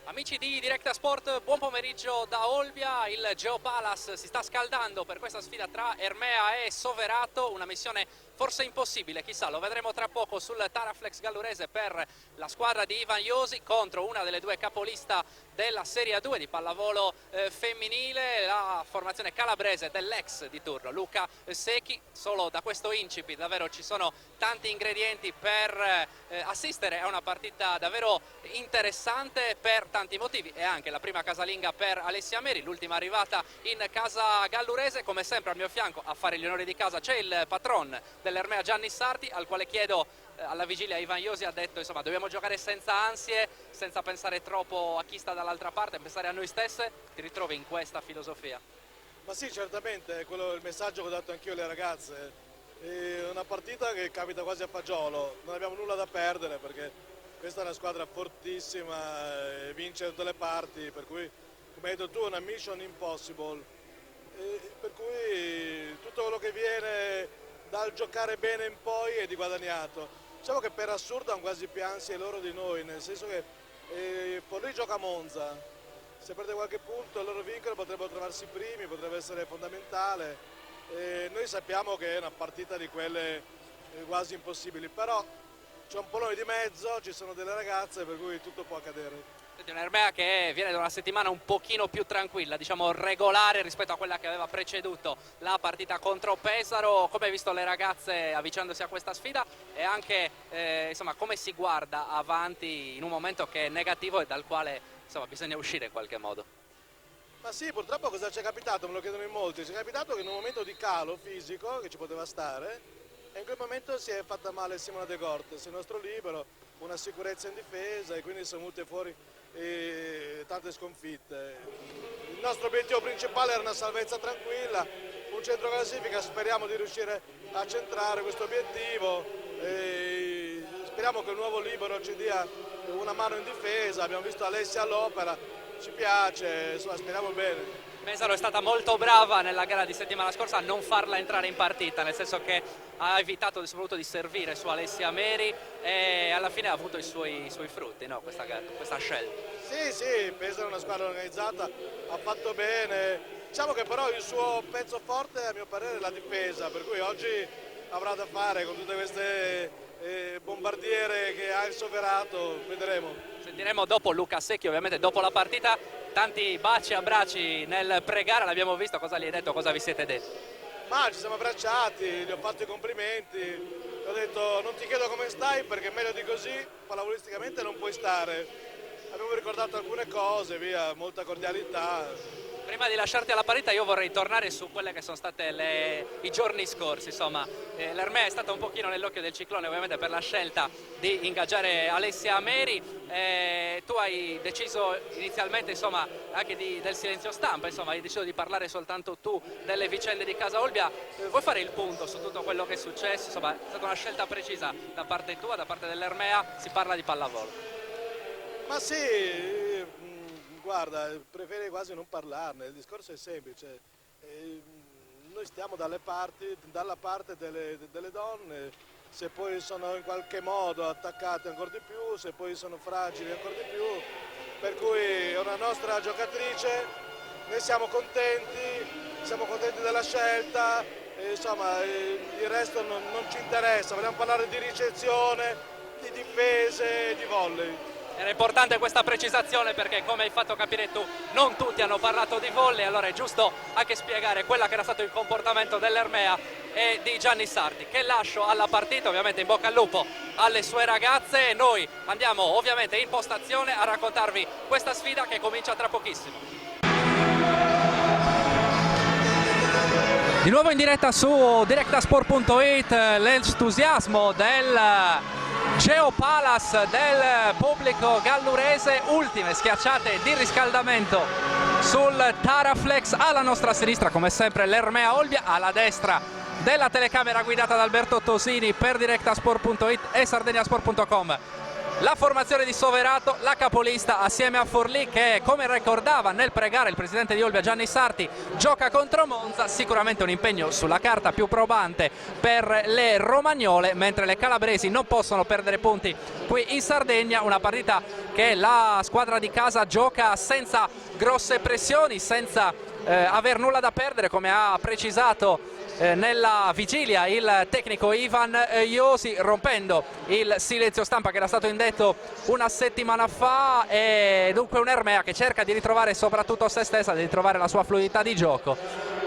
Amici di Directa Sport, buon pomeriggio da Olbia. Il Geopalace si sta scaldando per questa sfida tra Ermea e Soverato, una missione forse impossibile, chissà, lo vedremo tra poco sul Taraflex Gallurese per la squadra di Ivan Iosi contro una delle due capolista della Serie A2 di pallavolo femminile, la formazione calabrese dell'ex di turno Luca Secchi. Solo da questo incipit davvero ci sono tanti ingredienti per assistere a una partita davvero interessante per tanti motivi, e anche la prima casalinga per Alessia Meri, l'ultima arrivata in casa gallurese. Come sempre al mio fianco a fare gli onori di casa c'è il patron dell'Ermea Gianni Sarti, al quale chiedo, alla vigilia Ivan Iosi ha detto insomma dobbiamo giocare senza ansie, senza pensare troppo a chi sta dall'altra parte, pensare a noi stesse. Ti ritrovi in questa filosofia? Ma sì, certamente, è quello il messaggio che ho dato anch'io alle ragazze. È una partita che capita quasi a fagiolo, non abbiamo nulla da perdere perché questa è una squadra fortissima, vince tutte le parti, per cui, come hai detto tu, è una mission impossible, per cui tutto quello che viene dal giocare bene in poi è di guadagnato. Diciamo che per assurdo hanno quasi più ansie loro di noi, nel senso che Forlì gioca a Monza, se perde qualche punto loro vincono, potrebbero trovarsi primi, potrebbe essere fondamentale. Noi sappiamo che è una partita di quelle quasi impossibili, però c'è un polone di mezzo, ci sono delle ragazze per cui tutto può accadere. Senti, un'Ermea che viene da una settimana un pochino più tranquilla, diciamo regolare rispetto a quella che aveva preceduto la partita contro Pesaro. Come hai visto le ragazze avvicinandosi a questa sfida e anche insomma, come si guarda avanti in un momento che è negativo e dal quale insomma, bisogna uscire in qualche modo? Ma sì, purtroppo cosa ci è capitato? Me lo chiedono in molti. Ci è capitato che in un momento di calo fisico, che ci poteva stare, e in quel momento si è fatta male Simona De Cortes, il nostro libero, una sicurezza in difesa, e quindi sono venute fuori tante sconfitte. Il nostro obiettivo principale era una salvezza tranquilla, un centro classifica, speriamo di riuscire a centrare questo obiettivo, speriamo che il nuovo libero ci dia una mano in difesa. Abbiamo visto Alessia all'opera, ci piace, insomma speriamo bene. Pesaro è stata molto brava nella gara di settimana scorsa a non farla entrare in partita, nel senso che ha evitato soprattutto di servire su Alessia Meri e alla fine ha avuto i suoi frutti, no? questa scelta. Sì, Pesaro è una squadra organizzata, ha fatto bene. Diciamo che però il suo pezzo forte a mio parere è la difesa, per cui oggi avrà da fare con tutte queste bombardiere che ha il Soverato, vedremo. Sentiremo dopo Luca Secchi, ovviamente dopo la partita, tanti baci e abbracci nel pregare, l'abbiamo visto, cosa gli hai detto, cosa vi siete detti? Ma ci siamo abbracciati, gli ho fatto i complimenti, gli ho detto non ti chiedo come stai perché meglio di così pallavolisticamente non puoi stare. Abbiamo ricordato alcune cose, via, molta cordialità. Prima di lasciarti alla parità io vorrei tornare su quelle che sono state i giorni scorsi, insomma l'Ermea è stata un pochino nell'occhio del ciclone ovviamente per la scelta di ingaggiare Alessia Meri, tu hai deciso inizialmente insomma anche del silenzio stampa, insomma hai deciso di parlare soltanto tu delle vicende di casa Olbia, vuoi fare il punto su tutto quello che è successo? Insomma è stata una scelta precisa da parte tua, da parte dell'Ermea, si parla di pallavolo. Ma sì, guarda, preferirei quasi non parlarne, il discorso è semplice, noi stiamo dalla parte delle donne, se poi sono in qualche modo attaccate ancora di più, se poi sono fragili ancora di più, per cui è una nostra giocatrice, noi siamo contenti della scelta, insomma il resto non ci interessa, vogliamo parlare di ricezione, di difese e di volley. Era importante questa precisazione perché, come hai fatto capire tu, non tutti hanno parlato di volley, allora è giusto anche spiegare quella che era stato il comportamento dell'Ermea e di Gianni Sarti, che lascio alla partita. Ovviamente in bocca al lupo alle sue ragazze e noi andiamo ovviamente in postazione a raccontarvi questa sfida che comincia tra pochissimo. Di nuovo in diretta su directasport.it, l'entusiasmo del Geopalas del pubblico gallurese, ultime schiacciate di riscaldamento sul Taraflex. Alla nostra sinistra come sempre l'Ermea Olbia, alla destra della telecamera guidata da Alberto Tosini per directasport.it e sardegnasport.com la formazione di Soverato, la capolista assieme a Forlì che, come ricordava nel pregare il presidente di Olbia Gianni Sarti, gioca contro Monza. Sicuramente un impegno sulla carta più probante per le romagnole, mentre le calabresi non possono perdere punti qui in Sardegna. Una partita che la squadra di casa gioca senza grosse pressioni, senza aver nulla da perdere, come ha precisato nella vigilia il tecnico Ivan Iosi, rompendo il silenzio stampa che era stato indetto una settimana fa. E dunque un Ermea che cerca di ritrovare soprattutto se stessa, di ritrovare la sua fluidità di gioco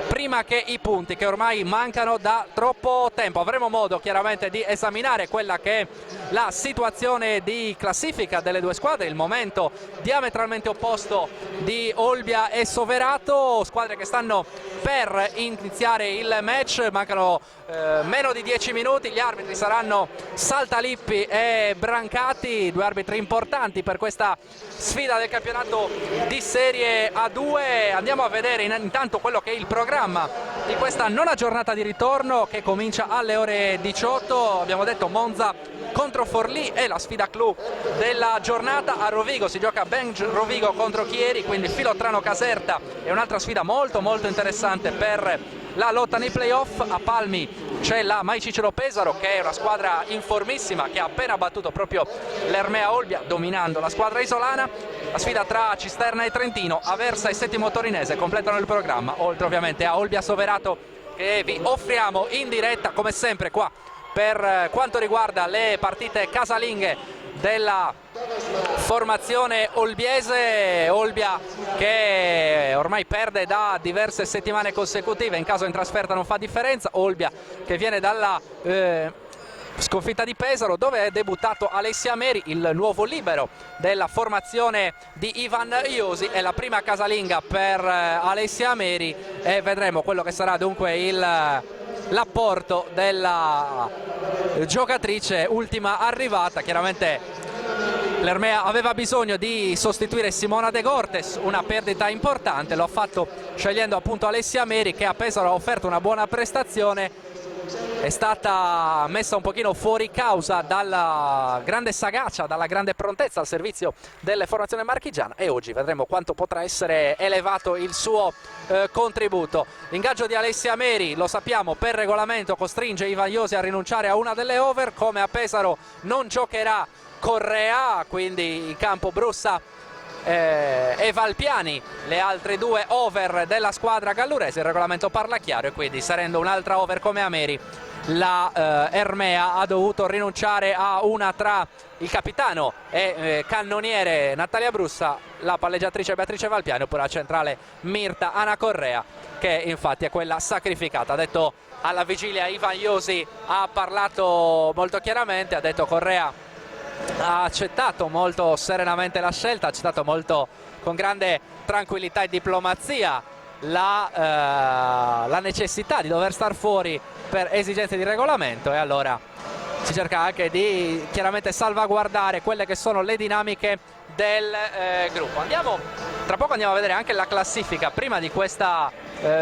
prima che i punti che ormai mancano da troppo tempo. Avremo modo chiaramente di esaminare quella che è la situazione di classifica delle due squadre, il momento diametralmente opposto di Olbia e Soverato, squadre che stanno per iniziare il match. Mancano meno di 10 minuti, gli arbitri saranno Saltalippi e Brancati, due arbitri importanti per questa sfida del campionato di Serie A2. Andiamo a vedere intanto quello che è il programma di questa nona giornata di ritorno che comincia alle ore 18. Abbiamo detto Monza contro Forlì è la sfida clou della giornata. A Rovigo si gioca Benj Rovigo contro Chieri, quindi Filotrano Caserta è un'altra sfida molto interessante per la lotta nei playoff. A Palmi c'è la Mai Cicero Pesaro, che è una squadra informissima che ha appena battuto proprio l'Ermea Olbia, dominando la squadra isolana. La sfida tra Cisterna e Trentino, Aversa e Settimo Torinese completano il programma, oltre ovviamente a Olbia Soverato che vi offriamo in diretta come sempre qua per quanto riguarda le partite casalinghe della formazione olbiese. Olbia che ormai perde da diverse settimane consecutive, in caso in trasferta non fa differenza. Olbia che viene dalla sconfitta di Pesaro, dove è debuttato Alessia Meri, il nuovo libero della formazione di Ivan Iosi. È la prima casalinga per Alessia Meri e vedremo quello che sarà dunque l'apporto della giocatrice ultima arrivata. Chiaramente l'Ermea aveva bisogno di sostituire Simona De Cortes, una perdita importante, lo ha fatto scegliendo appunto Alessia Meri, che a Pesaro ha offerto una buona prestazione. È stata messa un pochino fuori causa dalla grande sagacia, dalla grande prontezza al servizio delle formazioni marchigiana, e oggi vedremo quanto potrà essere elevato il suo contributo. L'ingaggio di Alessia Meri, lo sappiamo, per regolamento costringe Ivan Iosi a rinunciare a una delle over. Come a Pesaro non giocherà Correa, quindi in campo Brussa e Valpiani, le altre due over della squadra gallurese. Il regolamento parla chiaro e quindi, sarendo un'altra over come a Meri, la Ermea ha dovuto rinunciare a una tra il capitano e cannoniere Natalia Brussa, la palleggiatrice Beatrice Valpiani, oppure la centrale Mirta Ana Correa, che infatti è quella sacrificata. Ha detto alla vigilia Ivan Iosi, ha parlato molto chiaramente, ha detto Correa ha accettato molto serenamente la scelta, ha accettato molto con grande tranquillità e diplomazia la necessità di dover star fuori per esigenze di regolamento, e allora si cerca anche di chiaramente salvaguardare quelle che sono le dinamiche del gruppo. Tra poco andiamo a vedere anche la classifica prima di questa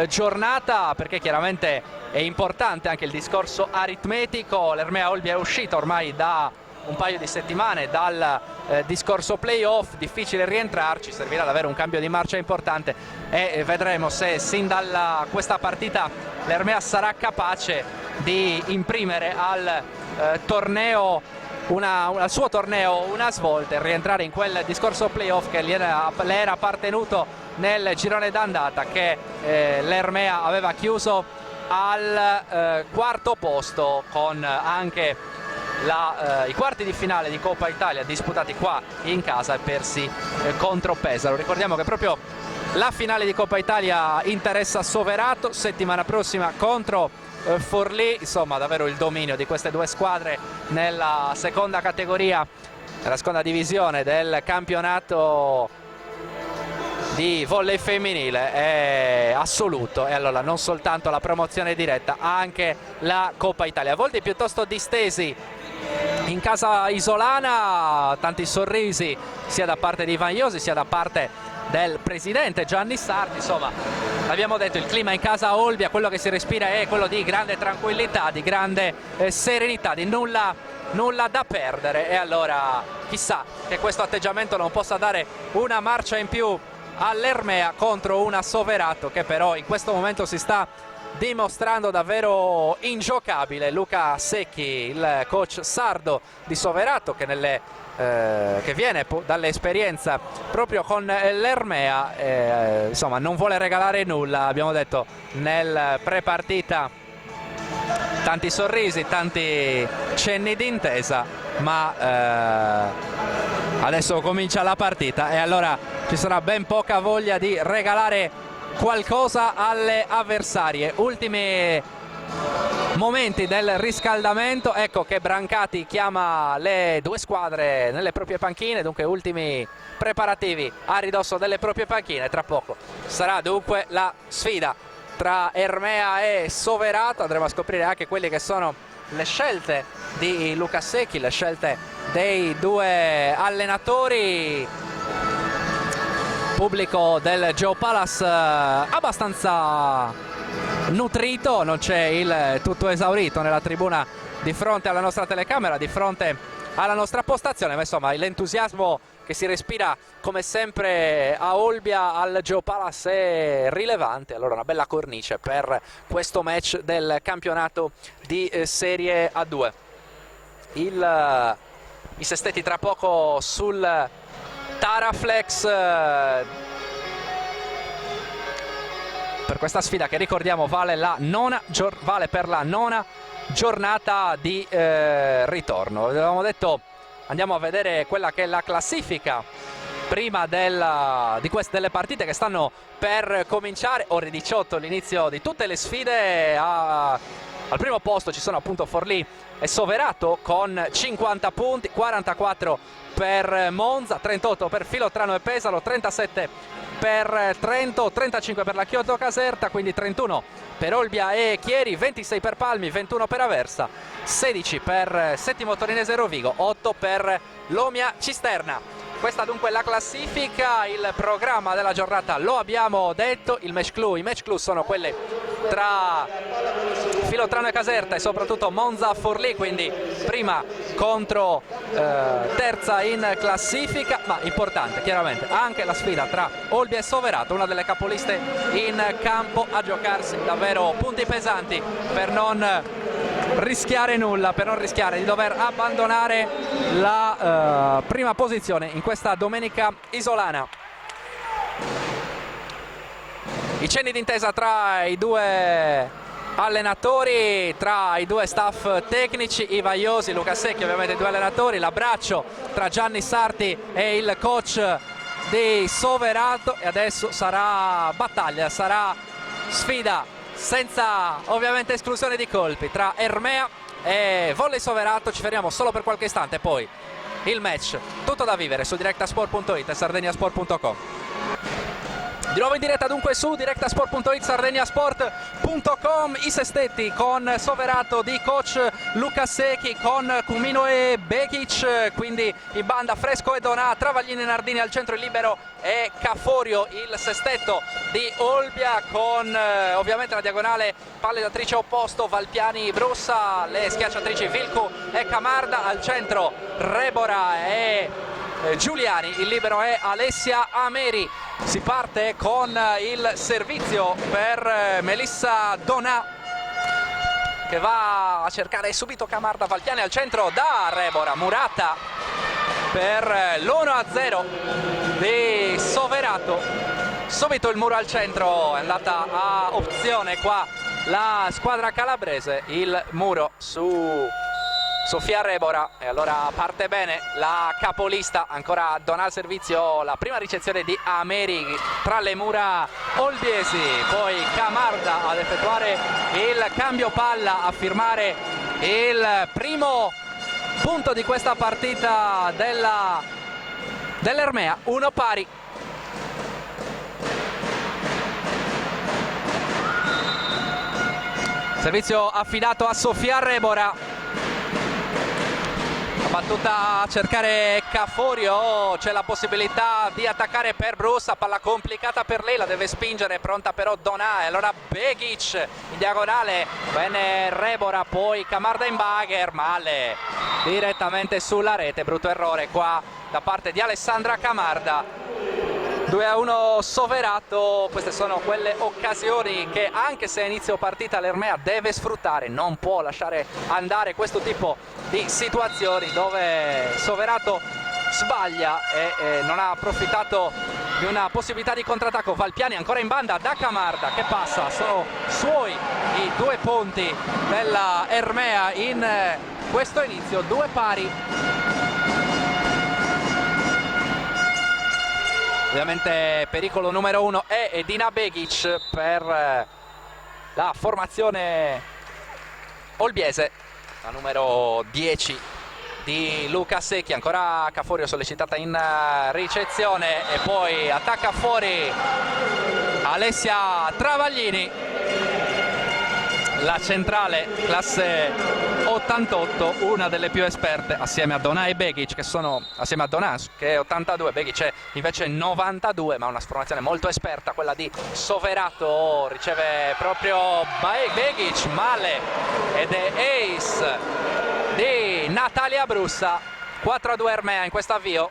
giornata, perché chiaramente è importante anche il discorso aritmetico. L'Ermea Olbia è uscita ormai da un paio di settimane dal discorso playoff, difficile rientrarci, servirà ad avere un cambio di marcia importante e vedremo se sin da questa partita l'Ermea sarà capace di imprimere al torneo al suo torneo una svolta e rientrare in quel discorso playoff che le era appartenuto nel girone d'andata, che l'Ermea aveva chiuso al quarto posto, con anche i quarti di finale di Coppa Italia disputati qua in casa e persi contro Pesaro. Ricordiamo che proprio la finale di Coppa Italia interessa Soverato settimana prossima contro Forlì. Insomma, davvero il dominio di queste due squadre nella seconda categoria, nella seconda divisione del campionato di volley femminile è assoluto, e allora non soltanto la promozione diretta, anche la Coppa Italia. Volti piuttosto distesi in casa isolana, tanti sorrisi sia da parte di Ivan Iosi sia da parte del presidente Gianni Sarti. Insomma, abbiamo detto, il clima in casa Olbia, quello che si respira è quello di grande tranquillità, di grande serenità, di nulla da perdere, e allora chissà che questo atteggiamento non possa dare una marcia in più all'Ermea contro una Soverato che però in questo momento si sta dimostrando davvero ingiocabile. Luca Secchi, il coach sardo di Soverato, che viene dall'esperienza proprio con l'Ermea, insomma non vuole regalare nulla. Abbiamo detto nel pre-partita tanti sorrisi, tanti cenni d'intesa, ma adesso comincia la partita e allora ci sarà ben poca voglia di regalare qualcosa alle avversarie. Ultimi momenti del riscaldamento, ecco che Brancati chiama le due squadre nelle proprie panchine, dunque ultimi preparativi a ridosso delle proprie panchine. Tra poco sarà dunque la sfida tra Ermea e Soverato, andremo a scoprire anche quelle che sono le scelte di Luca Secchi, le scelte dei due allenatori. Pubblico del Geopalace abbastanza nutrito, non c'è il tutto esaurito nella tribuna di fronte alla nostra telecamera, di fronte alla nostra postazione, ma insomma l'entusiasmo che si respira come sempre a Olbia al Geopalace è rilevante. Allora una bella cornice per questo match del campionato di Serie A2. I sestetti tra poco sul Taraflex per questa sfida che ricordiamo vale per la nona giornata di ritorno. Avevamo detto andiamo a vedere quella che è la classifica prima delle partite che stanno per cominciare. Ore 18 l'inizio di tutte le sfide. Al primo posto ci sono appunto Forlì e Soverato con 50 punti, 44 per Monza, 38 per Filotrano e Pesaro, 37 per Trento, 35 per la Chiodo Caserta, quindi 31 per Olbia e Chieri, 26 per Palmi, 21 per Aversa, 16 per Settimo Torinese Rovigo, 8 per Lomia Cisterna. Questa dunque è la classifica. Il programma della giornata lo abbiamo detto, i match clou sono quelli tra Filotrano e Caserta e soprattutto Monza Forlì, quindi prima contro terza in classifica, ma importante chiaramente anche la sfida tra Olbia e Soverato, una delle capoliste in campo, a giocarsi davvero punti pesanti per non rischiare nulla, per non rischiare di dover abbandonare la prima posizione in questa domenica isolana. I cenni d'intesa tra i due allenatori, tra i due staff tecnici, Ivan Iosi, Luca Secchi, ovviamente i due allenatori, l'abbraccio tra Gianni Sarti e il coach di Soverato, e adesso sarà battaglia, sarà sfida senza ovviamente esclusione di colpi tra Ermea e Volley Soverato. Ci fermiamo solo per qualche istante, poi il match tutto da vivere su directasport.it e sardegnasport.com. Di nuovo in diretta dunque su directasport.it, sardegnasport.com, i sestetti con Soverato di coach Luca Secchi, con Cumino e Bekic, quindi in banda Fresco e Donà, Travaglini e Nardini al centro, il libero e Caforio il sestetto di Olbia, con ovviamente la diagonale palleggiatrice opposto Valpiani Brussa, le schiacciatrici Vilcu e Camarda, al centro Rebora e Giuliani, il libero è Alessia Ameri. Si parte con il servizio per Melissa Donà, che va a cercare subito Camarda. Valpiani al centro da Rebora, Murata per l'1-0 di Soverato. Subito il muro al centro, è andata a opzione qua la squadra calabrese, il muro su Sofia Rebora, e allora parte bene la capolista. Ancora Donà al servizio, la prima ricezione di Ameri tra le mura olbiesi, poi Camarda ad effettuare il cambio palla, a firmare il primo punto di questa partita dell'Ermea, 1 pari. Servizio affidato a Sofia Rebora. battuta a cercare Caforio, c'è la possibilità di attaccare per Brussa, palla complicata per lei, la deve spingere, pronta però Donà, e allora Begic in diagonale, bene Rebora, poi Camarda in bagger, male direttamente sulla rete, brutto errore qua da parte di Alessandra Camarda. 2-1 Soverato, queste sono quelle occasioni che anche se a inizio partita l'Ermea deve sfruttare, non può lasciare andare questo tipo di situazioni dove Soverato sbaglia e non ha approfittato di una possibilità di contrattacco. Valpiani ancora in banda da Camarda che passa, sono suoi i 2 punti della Ermea in questo inizio, 2 pari. Ovviamente pericolo numero 1 è Edina Begic per la formazione olbiese, la numero 10 di Luca Secchi. Ancora Caforio sollecitata in ricezione e poi attacca fuori Alessia Travaglini, la centrale classe 88, una delle più esperte assieme a Donà e Begic, che sono assieme a Donà che è 82, Begic è invece 92, ma una formazione molto esperta quella di Soverato. Riceve proprio Begic, male, ed è ace di Natalia Brussa. 4-2 Ermea in questo avvio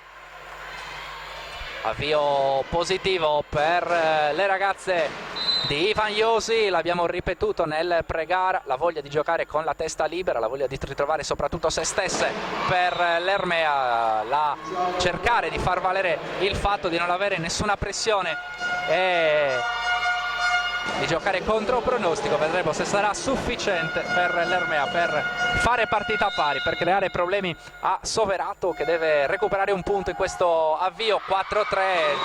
positivo per le ragazze di Ivan Iosi, l'abbiamo ripetuto nel pre-gara, la voglia di giocare con la testa libera, la voglia di ritrovare soprattutto se stesse per l'Ermea, la cercare di far valere il fatto di non avere nessuna pressione e di giocare contro pronostico. Vedremo se sarà sufficiente per l'Ermea per fare partita pari, per creare problemi a Soverato che deve recuperare un punto in questo avvio. 4-3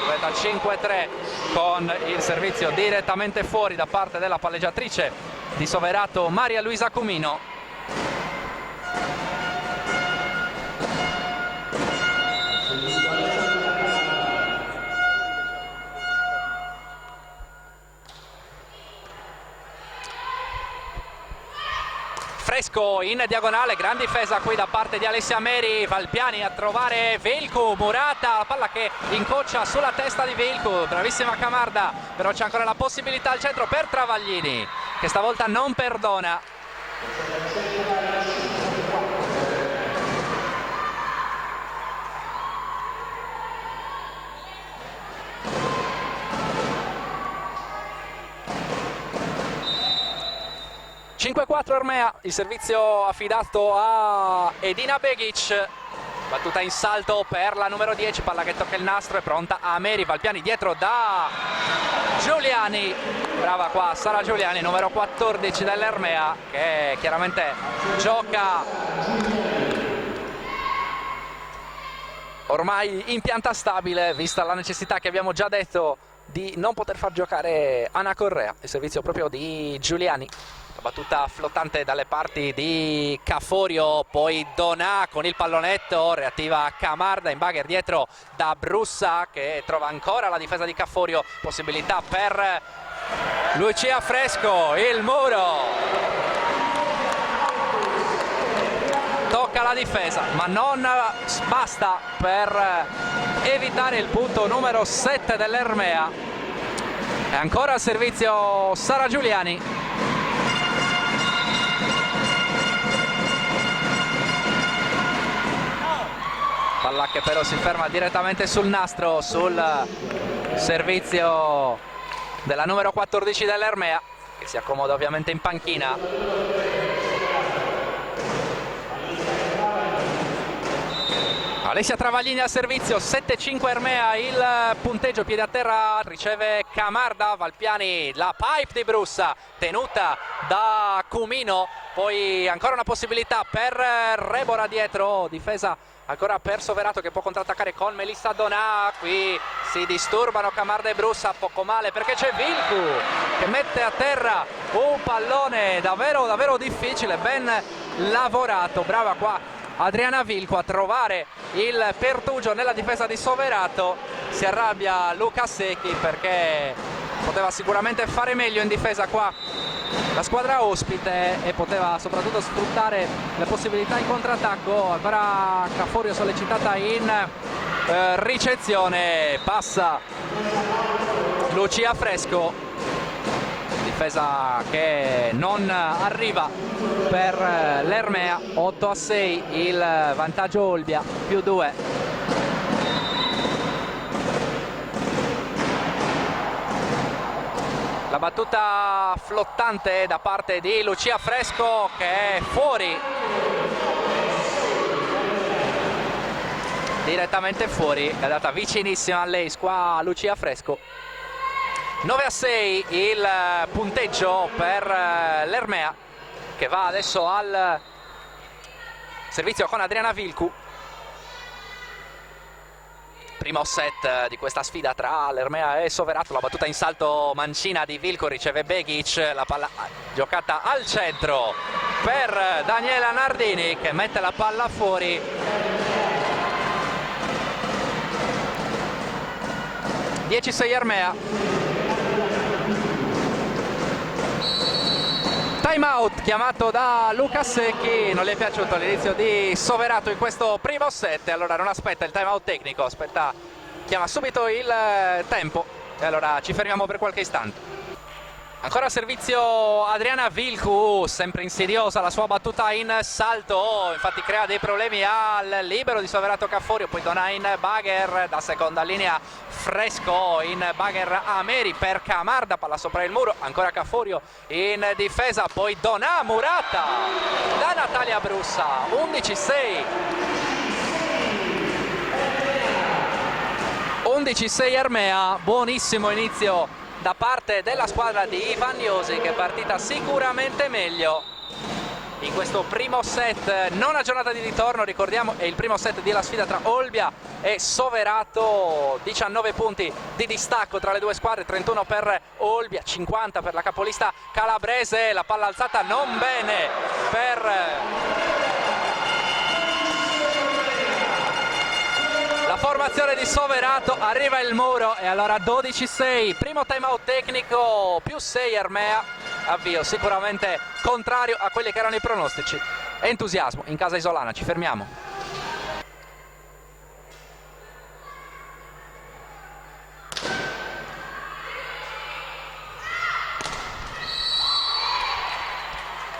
diventa 5-3 con il servizio direttamente fuori da parte della palleggiatrice di Soverato, Maria Luisa Cumino. Fresco in diagonale, gran difesa qui da parte di Alessia Meri. Valpiani a trovare Velko, Murata, la palla che incoccia sulla testa di Velko, bravissima Camarda, però c'è ancora la possibilità al centro per Travaglini che stavolta non perdona. Ermea, il servizio affidato a Edina Begic, battuta in salto per la numero 10, palla che tocca il nastro, è pronta a Meri. Valpiani dietro da Giuliani, brava qua Sara Giuliani, numero 14 dell'Ermea, che chiaramente gioca ormai in pianta stabile, vista la necessità che abbiamo già detto di non poter far giocare Anna Correa. Il servizio proprio di Giuliani, battuta flottante dalle parti di Caforio, poi Donà con il pallonetto, reattiva Camarda in bagger dietro da Brussa che trova ancora la difesa di Caforio, possibilità per Lucia Fresco, il muro tocca la difesa ma non basta per evitare il punto numero 7 dell'Ermea. E ancora al servizio Sara Giuliani. Palla che però si ferma direttamente sul nastro, sul servizio della numero 14 dell'Ermea, che si accomoda ovviamente in panchina. Alessia Travaglini al servizio, 7-5 Ermea, il punteggio, piede a terra, riceve Camarda. Valpiani, la pipe di Brussa tenuta da Cumino, poi ancora una possibilità per Rebora dietro, difesa ancora per Soverato che può contrattaccare con Melissa Donà. Qui si disturbano Camarda e Brussa, poco male perché c'è Vilcu che mette a terra un pallone davvero davvero difficile, ben lavorato, brava qua Adriana Vilcu a trovare il pertugio nella difesa di Soverato. Si arrabbia Luca Secchi perché poteva sicuramente fare meglio in difesa qua la squadra ospite e poteva soprattutto sfruttare le possibilità in contrattacco. Ancora Caforio sollecitata in ricezione, passa Lucia Fresco, difesa che non arriva per l'Ermea. 8-6 il vantaggio Olbia, più 2. La battuta flottante da parte di Lucia Fresco che è fuori, direttamente fuori, è andata vicinissima all'ace qua Lucia Fresco. 9-6 il punteggio per l'Ermea, che va adesso al servizio con Adriana Vilcu. Primo set di questa sfida tra l'Ermea e Soverato. La battuta in salto mancina di Vilco, riceve Begic, la palla giocata al centro per Daniela Nardini che mette la palla fuori. (10-6) Ermea. Time out chiamato da Luca Secchi, non gli è piaciuto l'inizio di Soverato in questo primo set, allora non aspetta il time out tecnico, chiama subito il tempo e allora ci fermiamo per qualche istante. Ancora servizio Adriana Vilcu, sempre insidiosa la sua battuta in salto, infatti crea dei problemi al libero di Soverato Caforio, poi dona in bagger da seconda linea Fresco, in bagger Ameri per Camarda, palla sopra il muro, ancora Caforio in difesa, poi dona Murata da Natalia Brussa. 11-6. 11-6 Ermea, buonissimo inizio da parte della squadra di Ivan Iosi, che è partita sicuramente meglio in questo primo set. Nona giornata di ritorno, ricordiamo, è il primo set della sfida tra Olbia e Soverato. 19 punti di distacco tra le due squadre, 31 per Olbia, 50 per la capolista calabrese. La palla alzata non bene per la formazione di Soverato, arriva il muro e allora 12-6, primo time out tecnico, più 6 Ermea, avvio sicuramente contrario a quelli che erano i pronostici. Entusiasmo in casa isolana, ci fermiamo.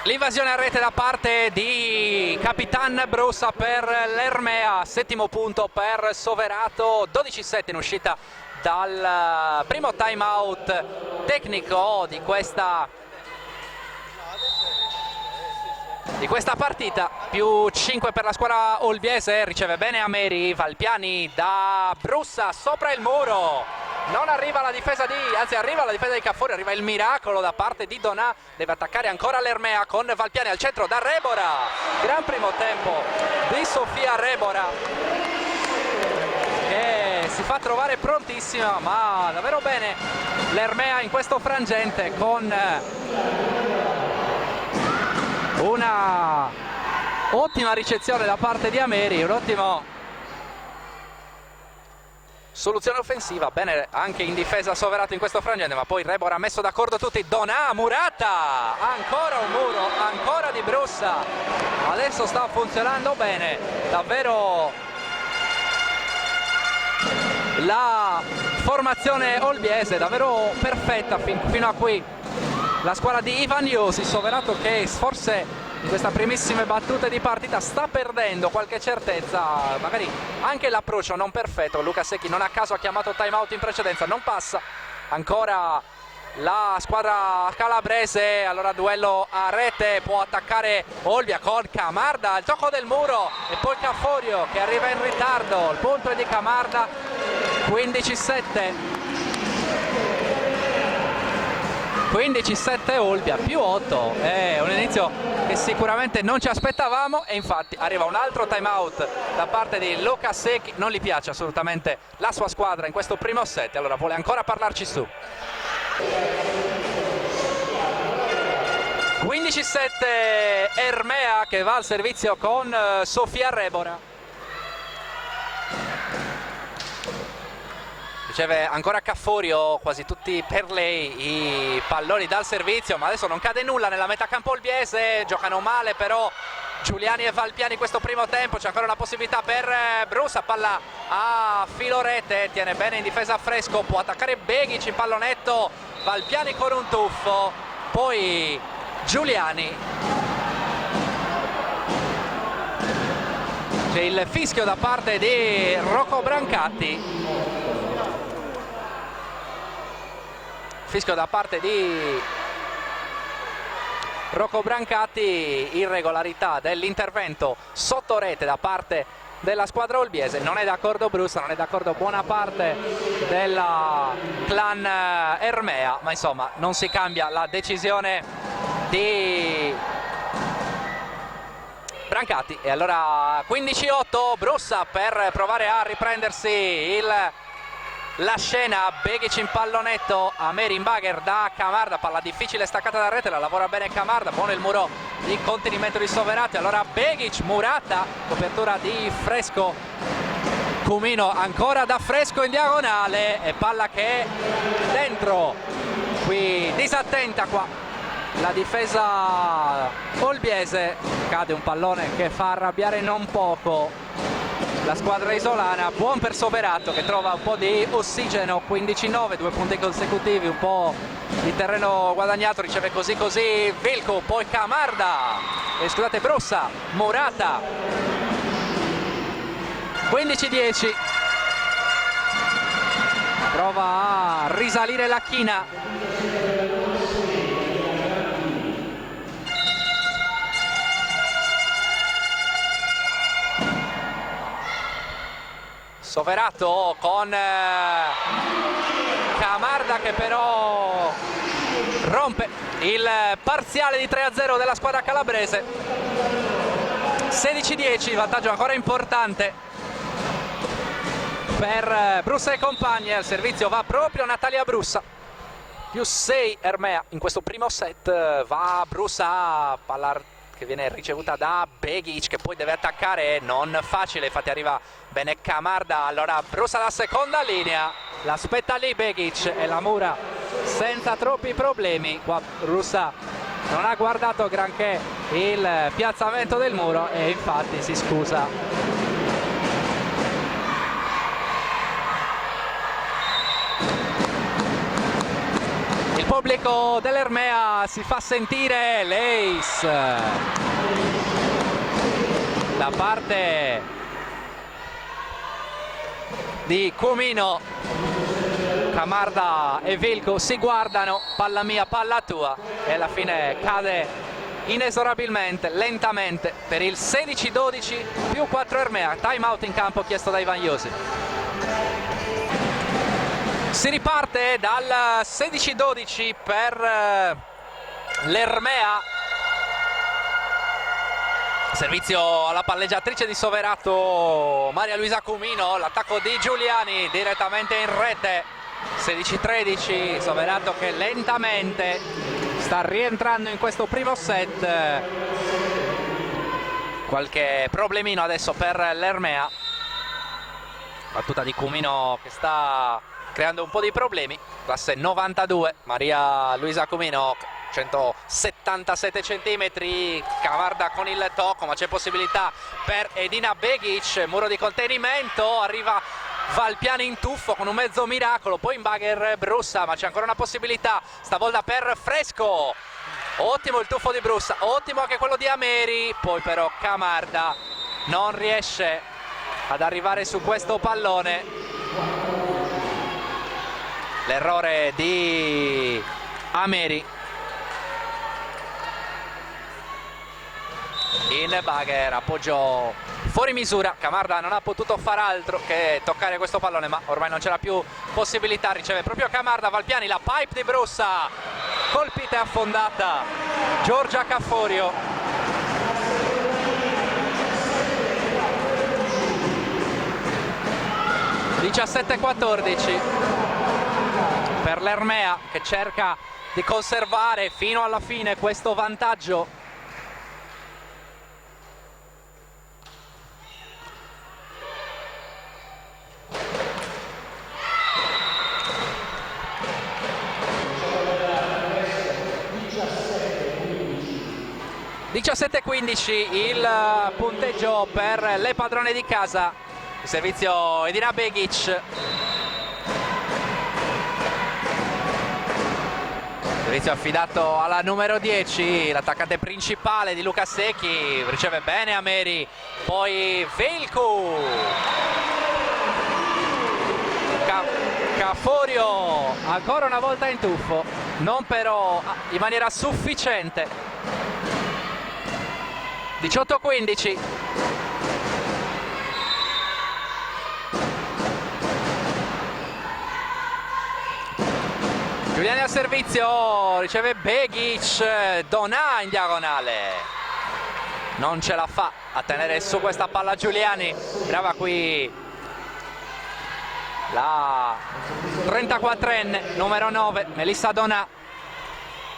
L'invasione a rete da parte di Capitan Brussa per l'Ermea, settimo punto per Soverato, 12-7 in uscita dal primo time out tecnico di questa partita, più 5 per la squadra olbiese, riceve bene Ameri, Valpiani da Brussa sopra il muro. Non arriva la difesa arriva la difesa di Caforio, arriva il miracolo da parte di Donà, deve attaccare ancora l'Ermea con Valpiani al centro da Rebora. Gran primo tempo di Sofia Rebora, che si fa trovare prontissima, ma davvero bene l'Ermea in questo frangente, con una ottima ricezione da parte di Ameri, un ottimo soluzione offensiva, bene anche in difesa Soverato in questo frangente, ma poi Rebora ha messo d'accordo tutti. Donà, Murata, ancora un muro, ancora di Brussa, adesso sta funzionando bene, davvero la formazione olbiese, davvero perfetta fino a qui. La squadra di Ivan Iosi, Soverato che forse in queste primissime battute di partita sta perdendo qualche certezza, magari anche l'approccio non perfetto. Luca Secchi non a caso ha chiamato time out in precedenza, non passa ancora la squadra calabrese, allora duello a rete, può attaccare Olbia con Camarda, il tocco del muro e poi Caforio che arriva in ritardo, il punto è di Camarda. 15-7 Olbia, più 8, è un inizio che sicuramente non ci aspettavamo e infatti arriva un altro time out da parte di Luca Secchi, non gli piace assolutamente la sua squadra in questo primo set, allora vuole ancora parlarci su. 15-7 Ermea che va al servizio con Sofia Rebora. riceve ancora Cafforio, quasi tutti per lei i palloni dal servizio, ma adesso non cade nulla nella metà campo olbiese, giocano male però Giuliani e Valpiani questo primo tempo, c'è ancora una possibilità per Brussa, palla a filorete, tiene bene in difesa Fresco, può attaccare Begic in pallonetto, Valpiani con un tuffo, poi Giuliani, c'è il fischio da parte di Rocco Brancati, fischio da parte di Rocco Brancati, irregolarità dell'intervento sotto rete da parte della squadra olbiese. Non è d'accordo Brussa, non è d'accordo buona parte della clan Ermea, ma insomma non si cambia la decisione di Brancati. E allora 15-8, Brussa per provare a riprendersi la scena, Begic in pallonetto, Ameri in bagger da Camarda, palla difficile staccata da rete, la lavora bene Camarda, buono il muro di contenimento di Soverato, allora Begic, Murata, copertura di Fresco, Cumino ancora da Fresco in diagonale e palla che è dentro, qui disattenta qua la difesa olbiese, cade un pallone che fa arrabbiare non poco la squadra isolana, buon per Soverato che trova un po' di ossigeno, 15-9, 2 punti consecutivi, un po' di terreno guadagnato, riceve così Vilco, poi Camarda, scusate Brussa, Murata, 15-10, prova a risalire la china. Soverato con Camarda che però rompe il parziale di 3-0 della squadra calabrese. 16-10, vantaggio ancora importante per Brussa e compagni. Al servizio va proprio Natalia Brussa, più 6 Ermea in questo primo set. Va Brussa, palla che viene ricevuta da Begic che poi deve attaccare, non facile, infatti arriva bene Camarda, allora Brussa la seconda linea, l'aspetta lì Begic e la mura senza troppi problemi. Qua Brussa non ha guardato granché il piazzamento del muro e infatti si scusa. Il pubblico dell'Ermea si fa sentire, l'ace da parte di Cumino, Camarda e Vilco si guardano, palla mia, palla tua, e alla fine cade inesorabilmente, lentamente per il 16-12 più 4 Ermea. Time out in campo chiesto da Ivan Josi. Si riparte dal 16-12 per l'Ermea. Servizio alla palleggiatrice di Soverato, Maria Luisa Cumino, l'attacco di Giuliani direttamente in rete. 16-13, Soverato che lentamente sta rientrando in questo primo set. Qualche problemino adesso per l'Ermea. Battuta di Cumino che sta creando un po' di problemi. Classe 92, Maria Luisa Cumino, 177 centimetri, Camarda con il tocco, ma c'è possibilità per Edina Begic, muro di contenimento, arriva Valpiani in tuffo con un mezzo miracolo, poi in bagger Brussa, ma c'è ancora una possibilità, stavolta per Fresco. Ottimo il tuffo di Brussa, ottimo anche quello di Ameri, poi però Camarda non riesce ad arrivare su questo pallone. L'errore di Ameri. In bagger, appoggio fuori misura, Camarda non ha potuto far altro che toccare questo pallone, ma ormai non c'era più possibilità, riceve proprio Camarda, Valpiani, la pipe di Brussa, colpita e affondata Giorgia Cafforio. – 17-14 per l'Ermea che cerca di conservare fino alla fine questo vantaggio. 17-15 il punteggio per le padrone di casa. Il servizio Edina Begic. Servizio affidato alla numero 10, l'attaccante principale di Luca Secchi. Riceve bene Ameri, poi Velku. Caforio ancora una volta in tuffo, non però in maniera sufficiente. 18-15. Giuliani al servizio, riceve Begic, Donà in diagonale. Non ce la fa a tenere su questa palla Giuliani. Brava qui la 34enne, numero 9, Melissa Donà,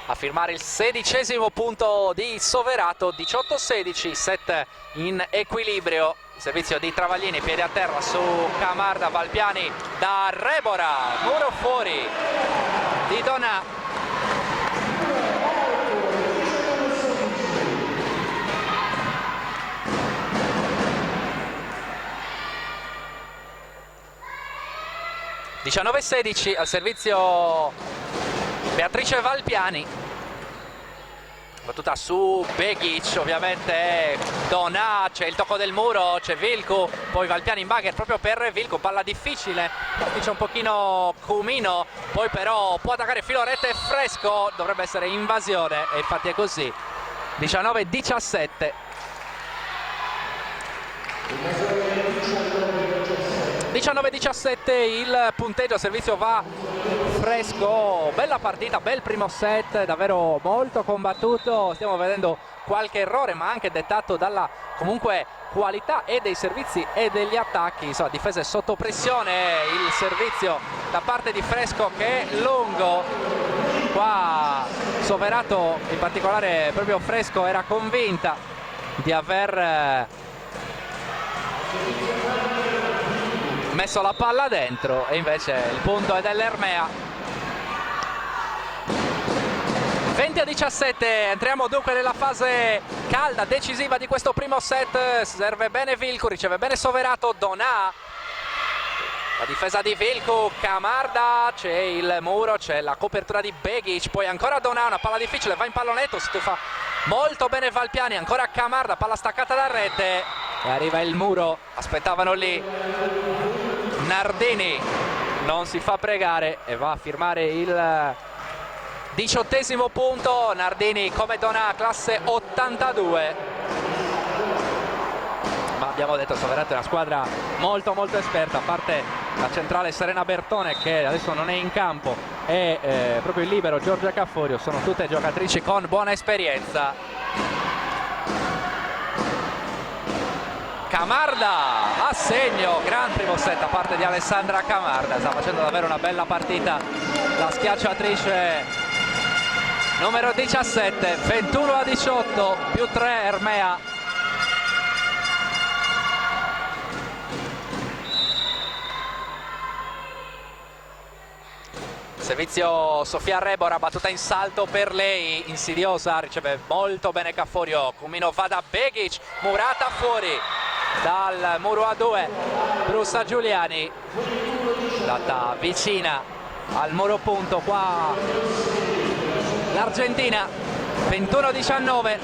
a firmare il 16° punto di Soverato. 18-16, set in equilibrio. Il servizio di Travaglini, piede a terra su Camarda, Valpiani da Rebora, muro fuori di Donà. (19-16) al servizio Beatrice Valpiani. Battuta su Begic, ovviamente Donà, c'è il tocco del muro, c'è Vilcu, poi Valpiani in bagger proprio per Vilcu, palla difficile, c'è un pochino Cumino, poi però può attaccare filo rete Fresco, dovrebbe essere invasione e infatti è così. 19-17. 19-17 il punteggio, il servizio va Fresco. Bella partita, bel primo set, davvero molto combattuto. Stiamo vedendo qualche errore, ma anche dettato dalla comunque qualità e dei servizi e degli attacchi. Insomma, difese sotto pressione, il servizio da parte di Fresco che è lungo. Qua Soverato, in particolare proprio Fresco, era convinta di aver messo la palla dentro e invece il punto è dell'Ermea. 20-17, entriamo dunque nella fase calda, decisiva di questo primo set. Serve bene Vilcu, riceve bene Soverato, Donà, la difesa di Vilcu, Camarda, c'è il muro, c'è la copertura di Begic, poi ancora Donà, una palla difficile, va in pallonetto, si stufa molto bene Valpiani, ancora Camarda, palla staccata da rete e arriva il muro, aspettavano lì Nardini, non si fa pregare e va a firmare il 18° punto. Nardini come Donà, classe 82. Ma abbiamo detto Soverato è una squadra molto esperta, a parte la centrale Serena Bertone che adesso non è in campo e proprio il libero Giorgia Caforio, sono tutte giocatrici con buona esperienza. Camarda a segno, gran primo set da parte di Alessandra Camarda, sta facendo davvero una bella partita la schiacciatrice numero 17. 21-18 più 3 Ermea. Servizio Sofia Rebora, battuta in salto per lei, insidiosa, riceve molto bene Caforio, Cumino va da Begic, Murata fuori dal muro a 2, Brussa Giuliani, data vicina al muro punto qua l'Argentina. 21-19,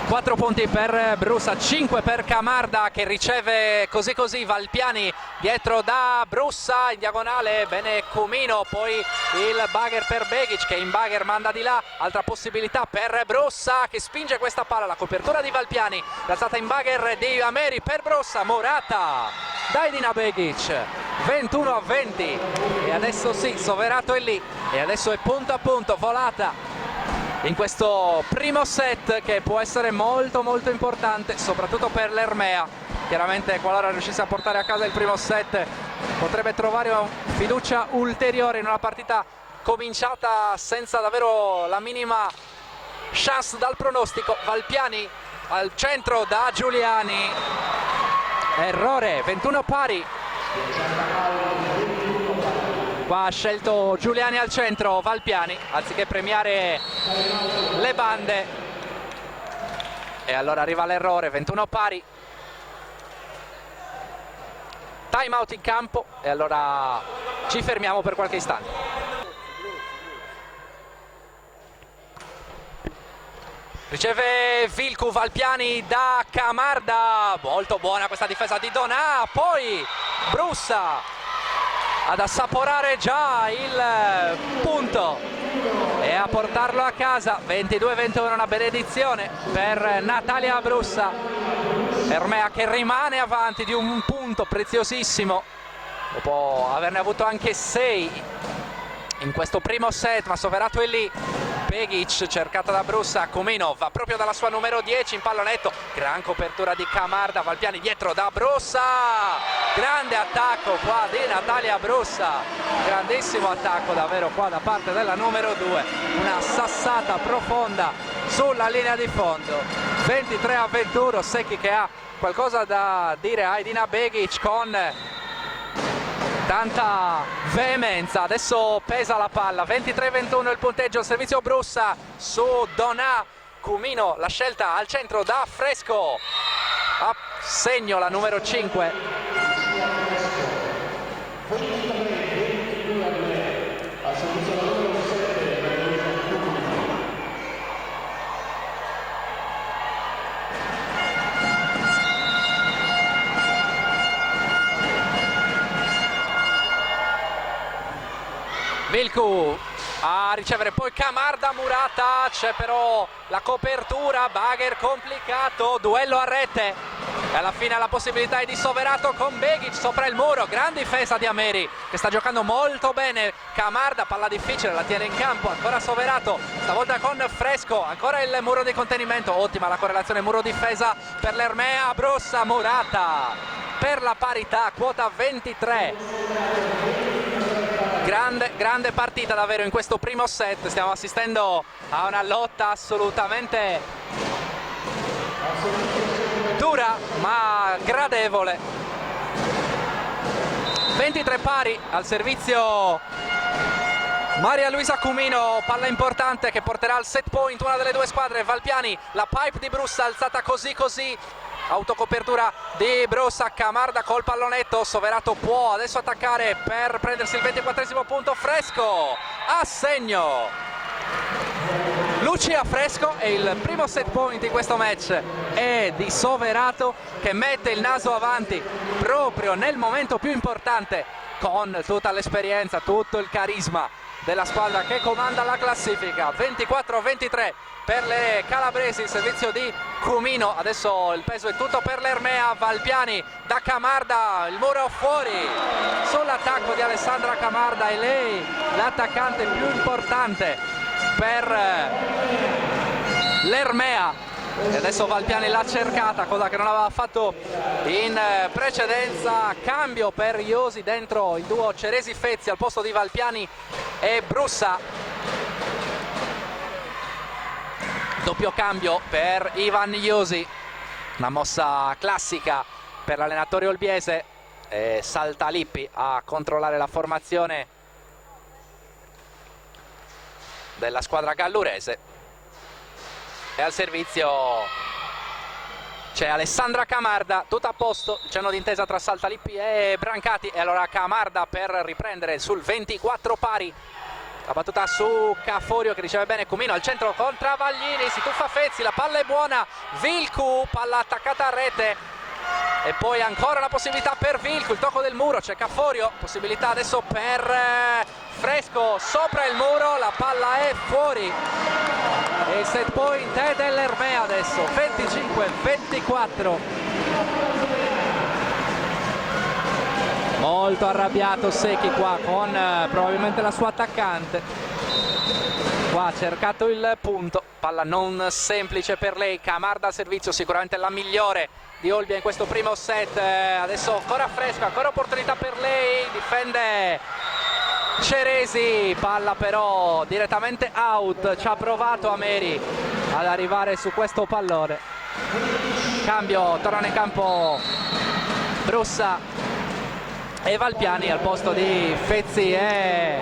4 punti per Brussa, 5 per Camarda che riceve così Valpiani dietro da Brussa in diagonale, bene Cumino, poi il bagger per Begic che in bagger manda di là, altra possibilità per Brussa che spinge questa palla, la copertura di Valpiani, l'alzata in bagger di Ameri per Brussa, Murata da Edina Begic. 21-20 e adesso sì, Soverato è lì e adesso è punto a punto, volata in questo primo set che può essere molto importante soprattutto per l'Ermea. Chiaramente qualora riuscisse a portare a casa il primo set potrebbe trovare una fiducia ulteriore in una partita cominciata senza davvero la minima chance dal pronostico. Valpiani al centro da Giuliani, errore, 21 pari. Qua ha scelto Giuliani al centro, Valpiani, anziché premiare le bande. E allora arriva l'errore, 21 pari. Time out in campo e allora ci fermiamo per qualche istante. Riceve Vilcu, Valpiani da Camarda, molto buona questa difesa di Donà, poi Brussa ad assaporare già il punto e a portarlo a casa. 22-21, una benedizione per Natalia Brussa. Ermea che rimane avanti di un punto preziosissimo dopo averne avuto anche 6 in questo primo set, ma Soverato è lì. Begic cercata da Brussa, Cumino va proprio dalla sua numero 10 in pallonetto, gran copertura di Camarda, Valpiani dietro da Brussa, grande attacco qua di Natalia Brussa, grandissimo attacco davvero qua da parte della numero 2, una sassata profonda sulla linea di fondo. 23-21, Secchi che ha qualcosa da dire a Edina Begic con tanta veemenza. Adesso pesa la palla, 23-21 il punteggio, il servizio Brussa su Donà, Cumino la scelta al centro da Fresco, a segno la numero 5. Vilcu a ricevere, poi Camarda, Murata, c'è però la copertura, Bagher complicato, duello a rete e alla fine la possibilità è di Soverato con Begic sopra il muro, gran difesa di Ameri che sta giocando molto bene. Camarda, palla difficile, la tiene in campo, ancora Soverato, stavolta con Fresco, ancora il muro di contenimento, ottima la correlazione muro-difesa per l'Ermea. Brussa, Murata per la parità, quota 23. Grande partita davvero in questo primo set, stiamo assistendo a una lotta assolutamente dura ma gradevole. 23 pari, al servizio Maria Luisa Cumino, palla importante che porterà al set point una delle due squadre. Valpiani, la pipe di Brussa alzata così, autocopertura di Brussa, Camarda col pallonetto, Soverato può adesso attaccare per prendersi il 24esimo punto. Fresco a segno, Lucia Fresco, e il primo set point di questo match è di Soverato che mette il naso avanti proprio nel momento più importante con tutta l'esperienza, tutto il carisma della squadra che comanda la classifica. 24-23 per le calabresi, il servizio di Cumino, adesso il peso è tutto per l'Ermea. Valpiani da Camarda, il muro fuori sull'attacco di Alessandra Camarda, e lei l'attaccante più importante per l'Ermea. E adesso Valpiani l'ha cercata, cosa che non aveva fatto in precedenza. Cambio per Iosi dentro il duo Ceresi-Fezzi al posto di Valpiani e Brussa. Doppio cambio per Ivan Iosi, una mossa classica per l'allenatore olbiese, e salta Lippi a controllare la formazione della squadra gallurese. E al servizio c'è Alessandra Camarda, tutto a posto, il cenno d'intesa tra Saltalippi e Brancati, e allora Camarda per riprendere sul 24 pari. La battuta su Caforio che riceve bene Cumino al centro con Travaglini, si tuffa Fezzi, la palla è buona, Vilcu, palla attaccata a rete e poi ancora la possibilità per Vilcu, il tocco del muro, c'è Caforio, possibilità adesso per Fresco sopra il muro, la palla è fuori e il set point è dell'Ermea adesso, 25-24. Molto arrabbiato Secchi qua con probabilmente la sua attaccante. Qua ha cercato il punto, palla non semplice per lei. Camarda al servizio, sicuramente la migliore di Olbia in questo primo set. Adesso ancora Fresco, ancora opportunità per lei, difende Ceresi, palla però direttamente out. Ci ha provato Ameri ad arrivare su questo pallone. Cambio, tornano in campo Brussa e Valpiani al posto di Fezzi e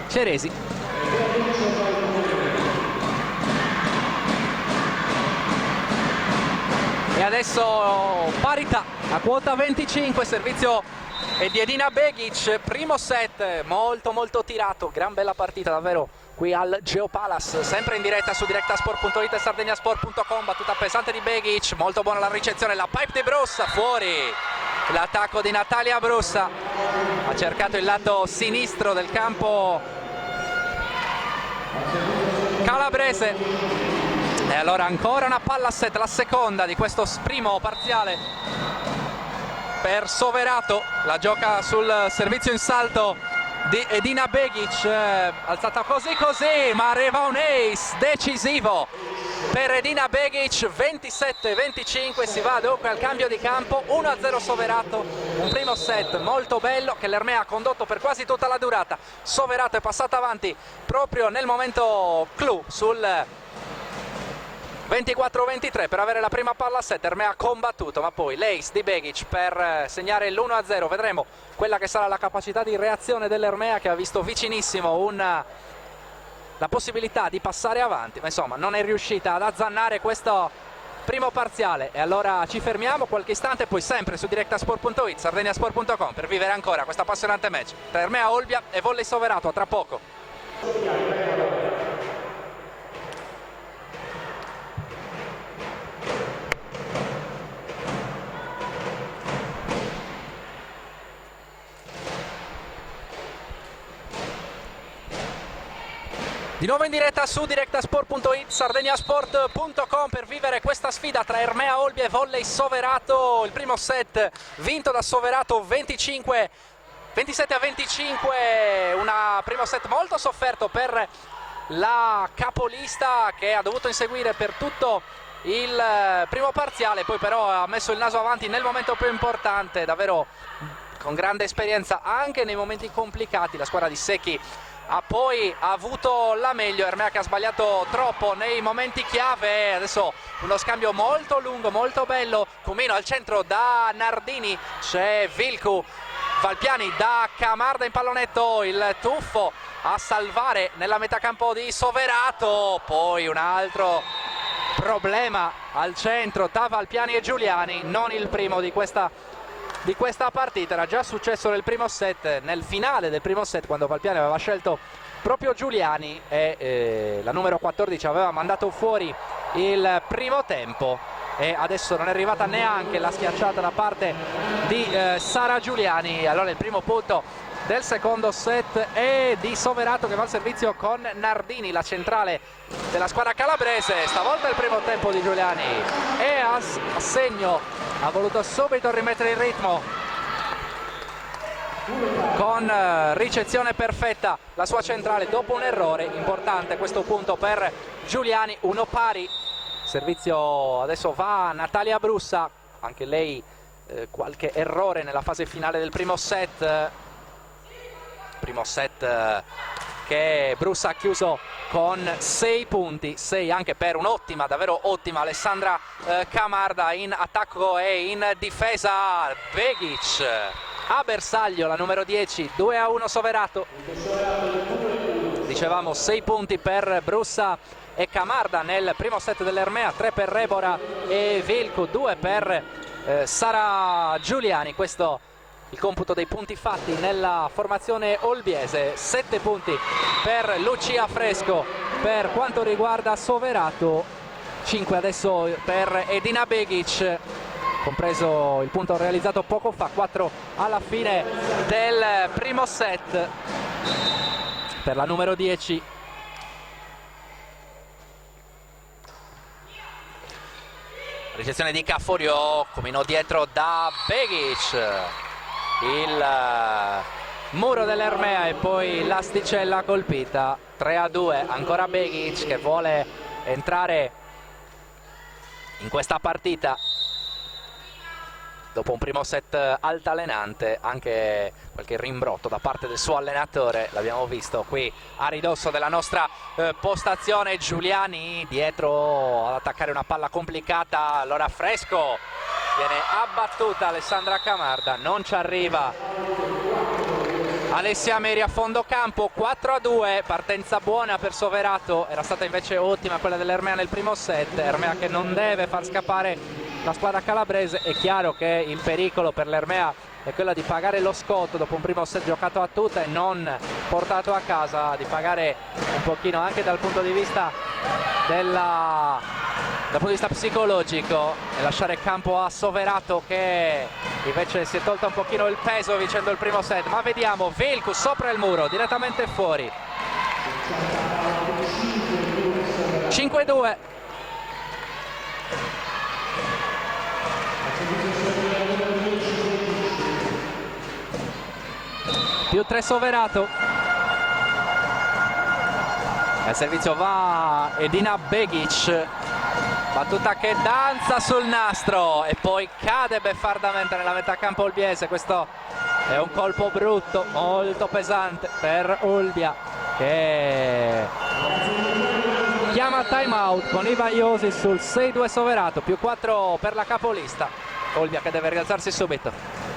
Ceresi. E adesso parità a quota 25, servizio è di Edina Begic, primo set molto tirato, gran bella partita davvero qui al Geopalas, sempre in diretta su directasport.it e sardegnasport.com. Battuta pesante di Begic, molto buona la ricezione, la pipe di Brussa, fuori l'attacco di Natalia Brussa, ha cercato il lato sinistro del campo calabrese. E allora ancora una palla a set, la seconda di questo primo parziale per Soverato, la gioca sul servizio in salto di Edina Begic, alzata così, ma arriva un ace decisivo per Edina Begic, 27-25, si va dunque al cambio di campo, 1-0 Soverato, un primo set molto bello che l'Ermea ha condotto per quasi tutta la durata. Soverato è passata avanti proprio nel momento clou sul 24-23 per avere la prima palla a set. Ermea ha combattuto, ma poi l'ace di Begic per segnare l'1-0. Vedremo quella che sarà la capacità di reazione dell'Ermea, che ha visto vicinissimo la possibilità di passare avanti, ma insomma non è riuscita ad azzannare questo primo parziale. E allora ci fermiamo qualche istante, poi sempre su directasport.it, sardegnasport.com, per vivere ancora questo appassionante match tra Ermea Olbia e Volley Soverato. A tra poco. Di nuovo in diretta su directasport.it, sardegnasport.com, per vivere questa sfida tra Ermea Olbia e Volley Soverato. Il primo set vinto da Soverato 27-25, un primo set molto sofferto per la capolista, che ha dovuto inseguire per tutto il primo parziale, poi però ha messo il naso avanti nel momento più importante, davvero con grande esperienza anche nei momenti complicati. La squadra di Secchi ha poi avuto la meglio, Ermea che ha sbagliato troppo nei momenti chiave. Adesso uno scambio molto lungo, molto bello, Cumino al centro da Nardini, c'è Vilcu, Valpiani da Camarda in pallonetto, il tuffo a salvare nella metacampo di Soverato, poi un altro problema al centro da Valpiani e Giuliani, non il primo di questa partita. Era già successo nel primo set, nel finale del primo set, quando Valpiani aveva scelto proprio Giuliani e la numero 14 aveva mandato fuori il primo tempo, e adesso non è arrivata neanche la schiacciata da parte di Sara Giuliani. Allora il primo punto del secondo set è di Soverato, che va al servizio con Nardini, la centrale della squadra calabrese. Stavolta il primo tempo di Giuliani è a segno, ha voluto subito rimettere il ritmo con ricezione perfetta la sua centrale dopo un errore importante. Questo punto per Giuliani, uno pari. Servizio adesso va a Natalia Brussa, anche lei qualche errore nella fase finale del primo set che Brussa ha chiuso con 6 punti, 6 anche per un'ottima, davvero ottima Alessandra Camarda in attacco e in difesa. Begic a bersaglio, la numero 10, 2-1 Soverato. Dicevamo 6 punti per Brussa e Camarda nel primo set dell'Ermea, 3 per Rebora e Vilcu, 2 per Sara Giuliani. Questo il computo dei punti fatti nella formazione olbiese. 7 punti per Lucia Fresco per quanto riguarda Soverato, 5 adesso per Edina Begic, compreso il punto realizzato poco fa, 4 alla fine del primo set per la numero 10. Ricezione di Caforio, Cumino dietro da Begic, il muro dell'Ermea e poi l'asticella colpita. 3-2, ancora Begic che vuole entrare in questa partita dopo un primo set altalenante, anche qualche rimbrotto da parte del suo allenatore, l'abbiamo visto qui a ridosso della nostra postazione. Giuliani dietro ad attaccare una palla complicata, allora Fresco viene abbattuta Alessandra Camarda, non ci arriva Alessia Meri a fondo campo. 4-2, partenza buona per Soverato, era stata invece ottima quella dell'Ermea nel primo set. Ermea che non deve far scappare la squadra calabrese. È chiaro che il pericolo per l'Ermea è quello di pagare lo scotto dopo un primo set giocato a tuta e non portato a casa, di pagare un pochino anche dal punto di vista psicologico, e lasciare campo a Soverato, che invece si è tolta un pochino il peso vincendo il primo set. Ma vediamo Vilku sopra il muro, direttamente fuori. 5-2. Più 3 Soverato. Il servizio va Edina Begic, battuta che danza sul nastro e poi cade beffardamente nella metà campo olbiese. Questo è un colpo brutto, molto pesante per Olbia, che chiama time out con Ivan Josi sul 6-2 Soverato, più 4 per la capolista. Olbia che deve rialzarsi subito.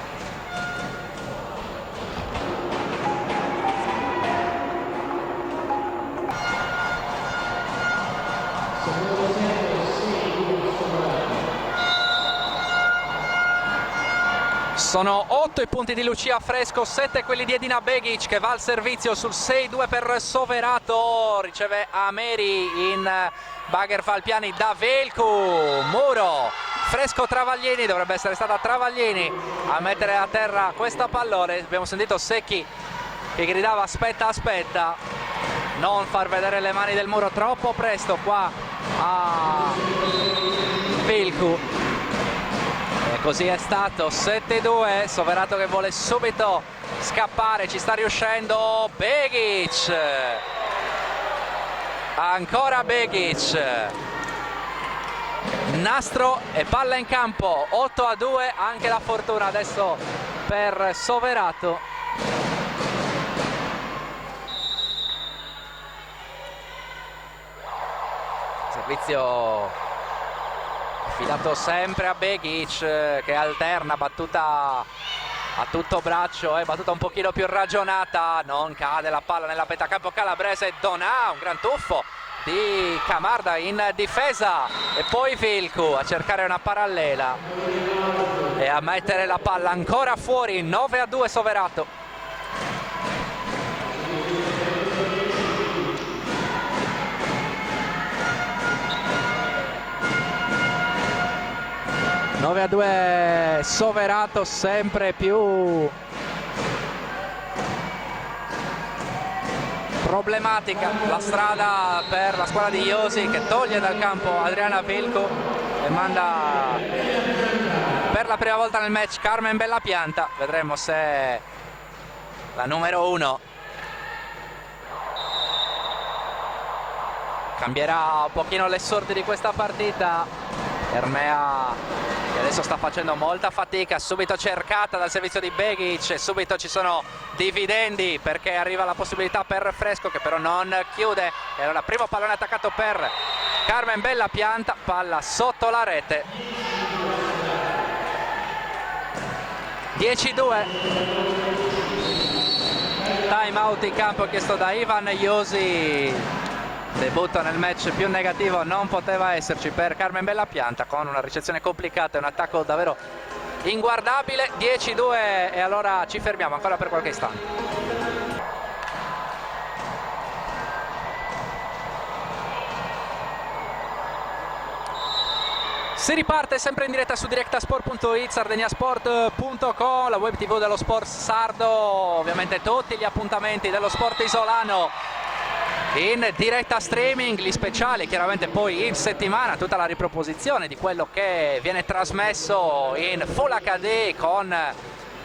Sono 8 i punti di Lucia Fresco, 7 quelli di Edina Begic, che va al servizio sul 6-2 per Soverato. Riceve Ameri in bagger Falpiani da Velcu. Muro, Fresco, Travaglini, dovrebbe essere stata Travaglini a mettere a terra questa pallone. Abbiamo sentito Secchi che gridava aspetta, aspetta, non far vedere le mani del muro troppo presto qua a Velcu. E così è stato. 7-2, Soverato che vuole subito scappare, ci sta riuscendo Begic, ancora Begic, nastro e palla in campo. 8-2, anche la fortuna adesso per Soverato. Servizio affidato sempre a Begic, che alterna battuta a tutto braccio e battuta un pochino più ragionata. Non cade la palla nella petacampo calabrese. Donà, un gran tuffo di Camarda in difesa, e poi Vilku a cercare una parallela e a mettere la palla ancora fuori. 9-2 Soverato. Soverato, sempre più problematica la strada per la squadra di Josi, che toglie dal campo Adriana Vilku e manda per la prima volta nel match Carmen Bellapianta. Vedremo se la numero 1 cambierà un pochino le sorti di questa partita. Ermea che adesso sta facendo molta fatica, subito cercata dal servizio di Begic e subito ci sono dividendi, perché arriva la possibilità per Fresco, che però non chiude. E allora primo pallone attaccato per Carmen Bellapianta, palla sotto la rete. 10-2. Time out in campo chiesto da Ivan Josi. Debutto nel match più negativo non poteva esserci per Carmen Bellapianta, con una ricezione complicata e un attacco davvero inguardabile. 10-2 e allora ci fermiamo ancora per qualche istante. Si riparte sempre in diretta su directasport.it, sardegnasport.com, la web tv dello sport sardo, ovviamente tutti gli appuntamenti dello sport isolano in diretta streaming, gli speciali chiaramente poi in settimana, tutta la riproposizione di quello che viene trasmesso in Full HD con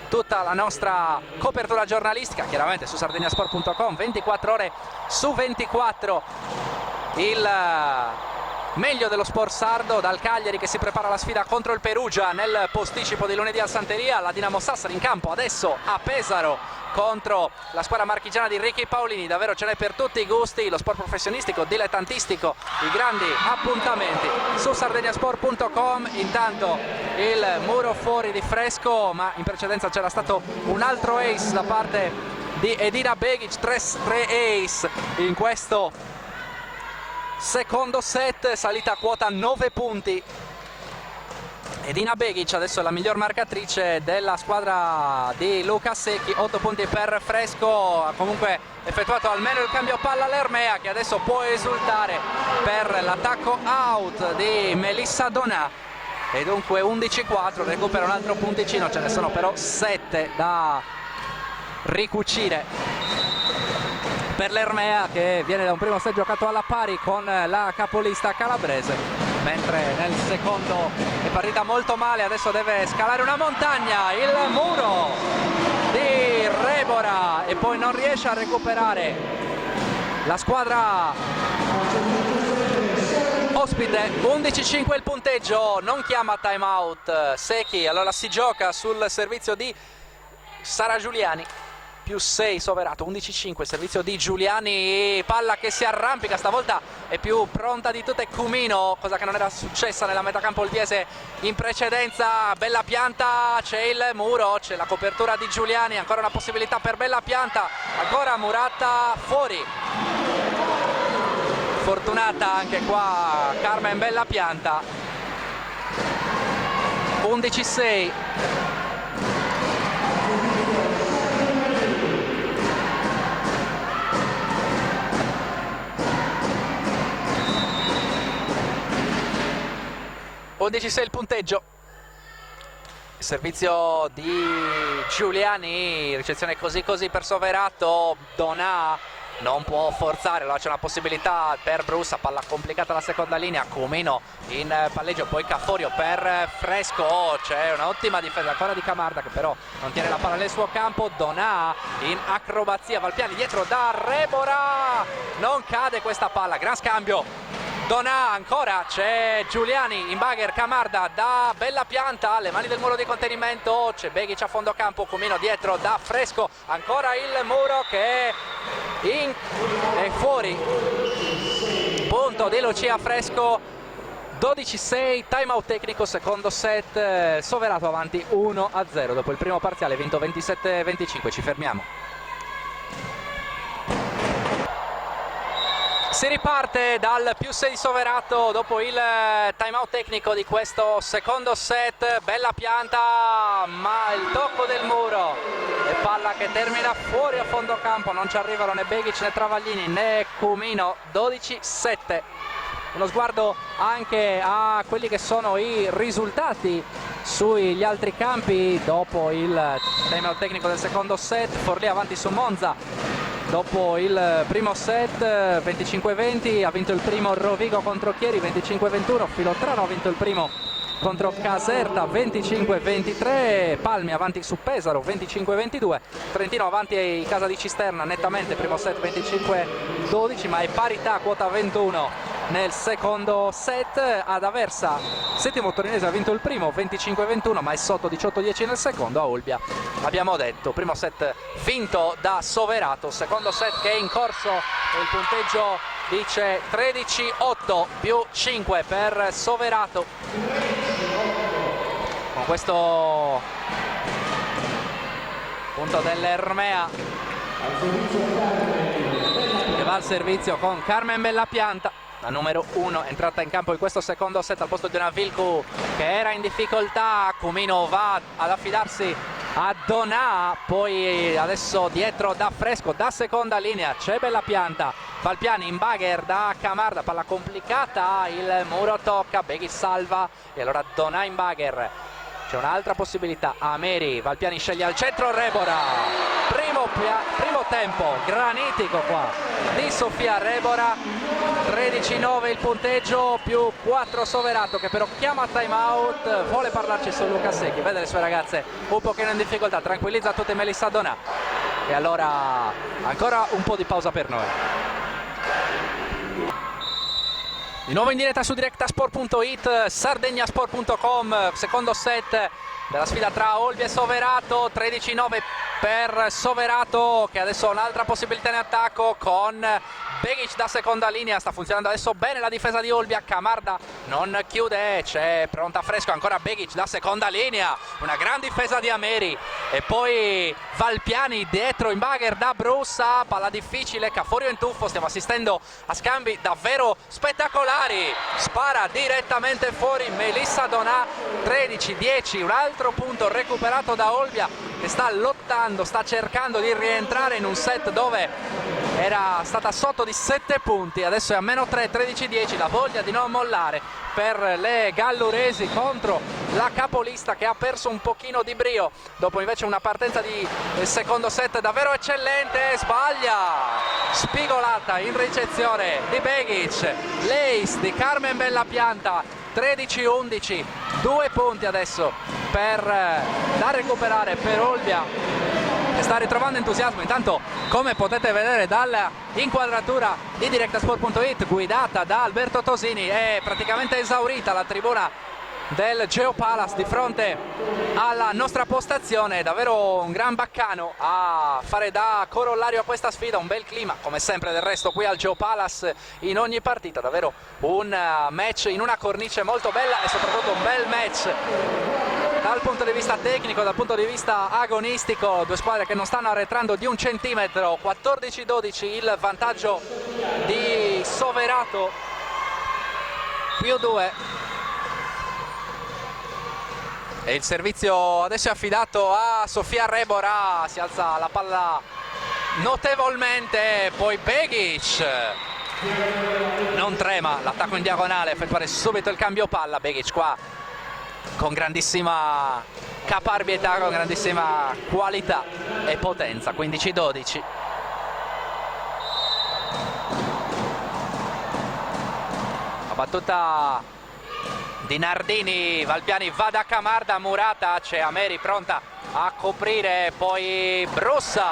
tutta la nostra copertura giornalistica, chiaramente su sardegnasport.com 24 ore su 24. Il meglio dello Sport Sardo, dal Cagliari che si prepara alla sfida contro il Perugia nel posticipo di lunedì al Santeria. La Dinamo Sassari in campo adesso a Pesaro contro la squadra marchigiana di Ricky Paolini. Davvero ce n'è per tutti i gusti, lo sport professionistico, dilettantistico, i grandi appuntamenti su sardegnasport.com. Intanto il muro fuori di Fresco, ma in precedenza c'era stato un altro ace da parte di Edina Begic, 3 ace in questo secondo set, salita a quota 9 punti. Edina Begic adesso è la miglior marcatrice della squadra di Luca Secchi, 8 punti per Fresco. Ha comunque effettuato almeno il cambio palla all'Ermea, che adesso può esultare per l'attacco out di Melissa Donà, e dunque 11-4, recupera un altro punticino, ce ne sono però 7 da ricucire per l'Ermea, che viene da un primo set giocato alla pari con la capolista calabrese, mentre nel secondo è partita molto male. Adesso deve scalare una montagna, il muro di Rebora, e poi non riesce a recuperare la squadra ospite. 11-5 il punteggio, non chiama timeout Secchi, allora si gioca sul servizio di Sara Giuliani. Più 6 Soverato, 11-5, servizio di Giuliani, palla che si arrampica, stavolta è più pronta di tutte Cumino, cosa che non era successa nella metacampo olbiese in precedenza. Bella Pianta, c'è il muro, c'è la copertura di Giuliani, ancora una possibilità per Bella Pianta, ancora Muratta fuori. Fortunata anche qua Carmen Bella Pianta. 11-6. il punteggio. Il servizio di Giuliani, ricezione così per Soverato. Donà non può forzare, allora c'è una possibilità per Brussa, palla complicata la seconda linea, Cumino in palleggio, poi Caforio per Fresco, c'è un'ottima difesa ancora di Camarda che però non tiene la palla nel suo campo. Donà in acrobazia, Valpiani dietro da Rebora, non cade questa palla, gran scambio. Donà ancora, c'è Giuliani in bagger, Camarda da Bella Pianta, le mani del muro di contenimento, c'è Begic a fondo campo, Cumino dietro da Fresco, ancora il muro che è fuori, punto di Lucia Fresco. 12-6, timeout tecnico, secondo set, Soverato avanti 1-0 dopo il primo parziale vinto 27-25, ci fermiamo. Si riparte dal più 6 di Soverato dopo il timeout tecnico di questo secondo set. Bella Pianta, ma il tocco del muro e palla che termina fuori a fondo campo, non ci arrivano né Begic né Travaglini né Cumino. 12-7. Uno sguardo anche a quelli che sono i risultati sugli altri campi dopo il timeout tecnico del secondo set. Forlì avanti su Monza dopo il primo set 25-20, ha vinto il primo Rovigo contro Chieri 25-21, Filotrano ha vinto il primo contro Caserta 25-23, Palmi avanti su Pesaro 25-22, Trentino avanti ai Casa di Cisterna nettamente, primo set 25-12, ma è parità quota 21 nel secondo set. Ad Aversa settimo torinese ha vinto il primo 25-21, ma è sotto 18-10 nel secondo. A Olbia abbiamo detto primo set vinto da Soverato, secondo set che è in corso e il punteggio dice 13-8 più 5 per Soverato. Con questo punto dell'Ermea che va al servizio con Carmen Bella Pianta, la numero 1, entrata in campo in questo secondo set al posto di una Vilcu che era in difficoltà. Cumino va ad affidarsi a Donà, poi adesso dietro da Fresco, da seconda linea c'è Bella Pianta, Valpiani in bagger da Camarda, palla complicata, il muro tocca, Beghi salva e allora Donà in bagger. C'è un'altra possibilità, Ameri, Valpiani sceglie al centro, Rebora, primo tempo granitico qua di Sofia Rebora, 13-9 il punteggio, più 4 Soverato che però chiama timeout, vuole parlarci su Luca Secchi, vede le sue ragazze un pochino in difficoltà, tranquillizza tutte Melissa Donà e allora ancora un po' di pausa per noi. Di nuovo in diretta su directasport.it, sardegnasport.com, secondo set della sfida tra Olbia e Soverato, 13-9 per Soverato che adesso ha un'altra possibilità in attacco con Begic da seconda linea. Sta funzionando adesso bene la difesa di Olbia, Camarda non chiude, c'è pronta fresco ancora Begic da seconda linea, una gran difesa di Ameri e poi Valpiani dietro in bagger da Brussa, palla difficile, Caforio in tuffo, stiamo assistendo a scambi davvero spettacolari, spara direttamente fuori Melissa Donà, 13-10, un altro punto recuperato da Olbia che sta lottando, sta cercando di rientrare in un set dove era stata sotto di 7 punti, adesso è a meno 3, 13-10, la voglia di non mollare per le galluresi contro la capolista che ha perso un pochino di brio dopo invece una partenza di secondo set davvero eccellente. Sbaglia, spigolata in ricezione di Begic, l'ace di Carmen Bellapianta, 13-11, 2 punti adesso da recuperare per Olbia che sta ritrovando entusiasmo. Intanto, come potete vedere dalla inquadratura di directasport.it guidata da Alberto Tosini, è praticamente esaurita la tribuna del Geopalace di fronte alla nostra postazione. Davvero un gran baccano a fare da corollario a questa sfida, un bel clima come sempre del resto qui al Geopalace in ogni partita, davvero un match in una cornice molto bella e soprattutto un bel match dal punto di vista tecnico, dal punto di vista agonistico, due squadre che non stanno arretrando di un centimetro. 14-12 il vantaggio di Soverato, più 2. E il servizio adesso è affidato a Sofia Rebora, si alza la palla notevolmente, poi Begic non trema, l'attacco in diagonale, effettuare subito il cambio palla. Begic qua con grandissima caparbietà, con grandissima qualità e potenza. 15-12. La battuta di Nardini, Valpiani va da Camarda, Murata, c'è Ameri pronta a coprire, poi Brussa,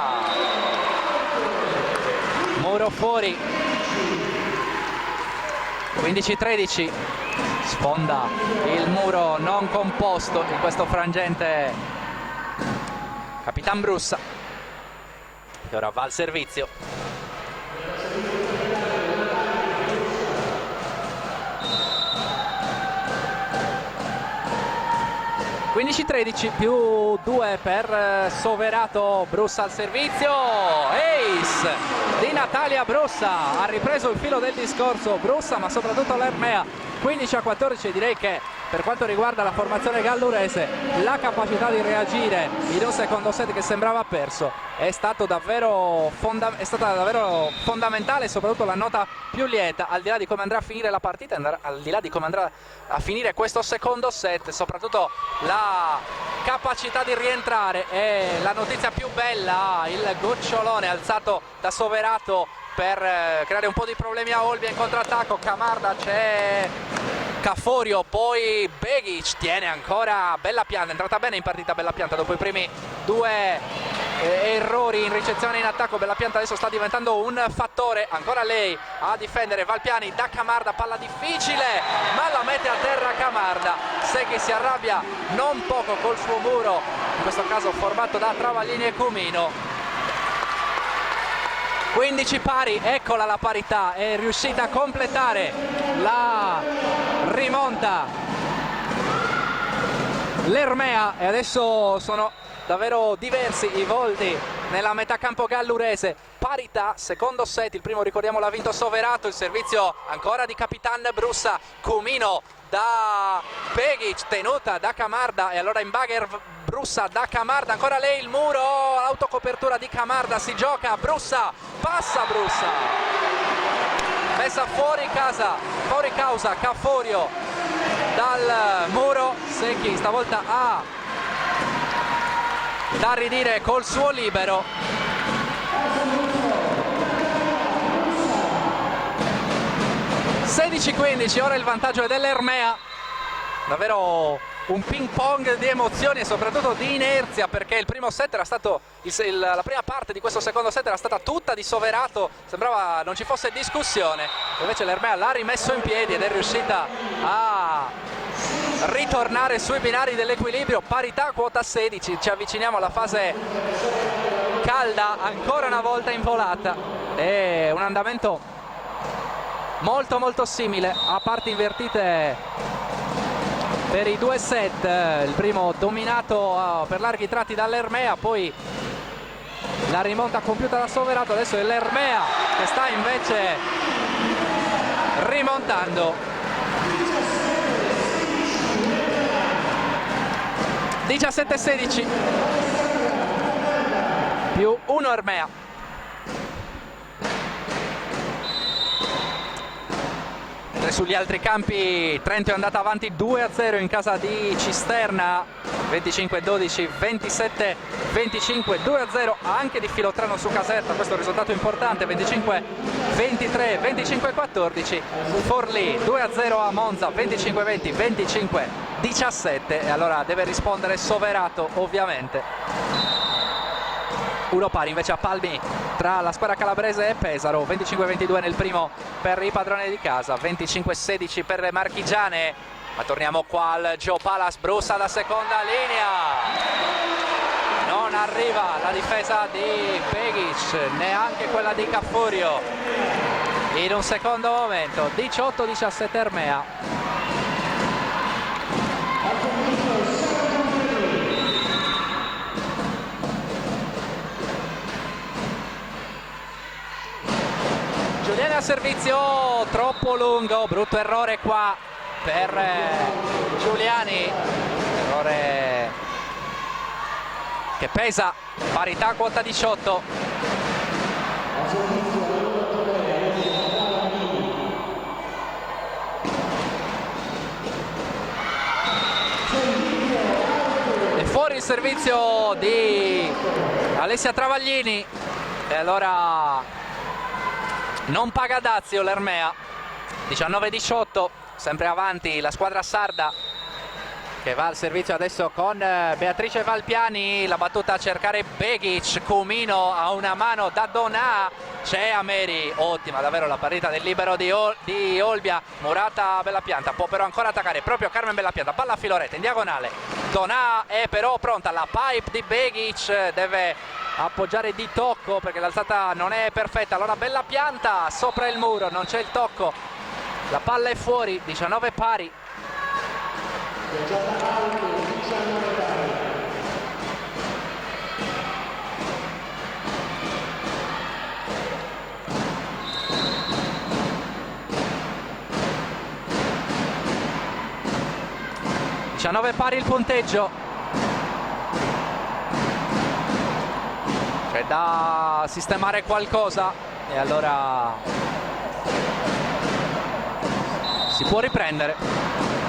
muro fuori, 15-13, sfonda il muro non composto in questo frangente Capitan Brussa, che ora va al servizio. 15-13 più 2 per Soverato. Brussa al servizio, ace di Natalia Brussa, ha ripreso il filo del discorso Brussa ma soprattutto l'Ermea. 15-14, direi che per quanto riguarda la formazione gallurese la capacità di reagire in un secondo set che sembrava perso è stata davvero fondamentale, soprattutto la nota più lieta, al di là di come andrà a finire la partita, al di là di come andrà a finire questo secondo set, soprattutto la capacità di rientrare è la notizia più bella. Il gocciolone alzato da Soverato per creare un po' di problemi a Olbia in contrattacco. Camarda, c'è Caforio, poi Begic tiene ancora Bellapianta, è entrata bene in partita Bellapianta dopo i primi 2 errori in ricezione e in attacco. Bellapianta adesso sta diventando un fattore, ancora lei a difendere. Valpiani da Camarda, palla difficile ma la mette a terra Camarda, Seghi si arrabbia non poco col suo muro, in questo caso formato da Travaglini e Cumino. 15 pari, eccola la parità, è riuscita a completare la rimonta l'Ermea e adesso sono davvero diversi i volti nella metacampo gallurese. Parità, secondo set, il primo ricordiamo l'ha vinto Soverato, il servizio ancora di Capitan Brussa, Cumino da Begic, tenuta da Camarda e allora in bagger Brussa da Camarda, ancora lei il muro, autocopertura di Camarda, si gioca Brussa, passa Brussa, messa fuori causa Caforio dal muro. Secchi stavolta ha da ridire col suo libero. 16-15, ora il vantaggio è dell'Ermea, davvero un ping pong di emozioni e soprattutto di inerzia, perché il primo set era stato la prima parte di questo secondo set era stata tutta di Soverato, sembrava non ci fosse discussione, invece l'Ermea l'ha rimesso in piedi ed è riuscita a ritornare sui binari dell'equilibrio. Parità quota 16, ci avviciniamo alla fase calda ancora una volta in volata, è un andamento molto molto simile a parti invertite per i due set. Il primo dominato per larghi tratti dall'Ermea, poi la rimonta compiuta da Soverato, adesso è l'Ermea che sta invece rimontando. 17-16 più 1 Ermea. Sugli altri campi Trento è andata avanti 2-0 in casa di Cisterna, 25-12, 27-25, 2-0 anche di Filotrano su Caserta, questo è un risultato importante, 25-23, 25-14, Forlì 2-0 a Monza, 25-20, 25-17 e allora deve rispondere Soverato ovviamente. Uno pari invece a Palmi tra la squadra calabrese e Pesaro, 25-22 nel primo per i padroni di casa, 25-16 per le marchigiane, ma torniamo qua al Geopalas. Brussa da seconda linea, non arriva la difesa di Begic, neanche quella di Cafurio in un secondo momento. 18-17 Ermea. Giuliani a servizio troppo lungo, brutto errore qua per Giuliani, errore che pesa, parità quota 18. E fuori il servizio di Alessia Travaglini e allora non paga dazio l'Ermea. 19-18, sempre avanti la squadra sarda che va al servizio adesso con Beatrice Valpiani, la battuta a cercare Begic, Cumino a una mano da Donà, c'è Ameri, ottima davvero la partita del libero di Olbia. Murata Bellapianta può però ancora attaccare proprio Carmen Bellapianta, palla a filoretta in diagonale, Donà è però pronta, la pipe di Begic, deve appoggiare di tocco perché l'alzata non è perfetta, allora Bellapianta sopra il muro, non c'è il tocco, la palla è fuori, 19 pari. Pari il punteggio, c'è da sistemare qualcosa e allora si può riprendere.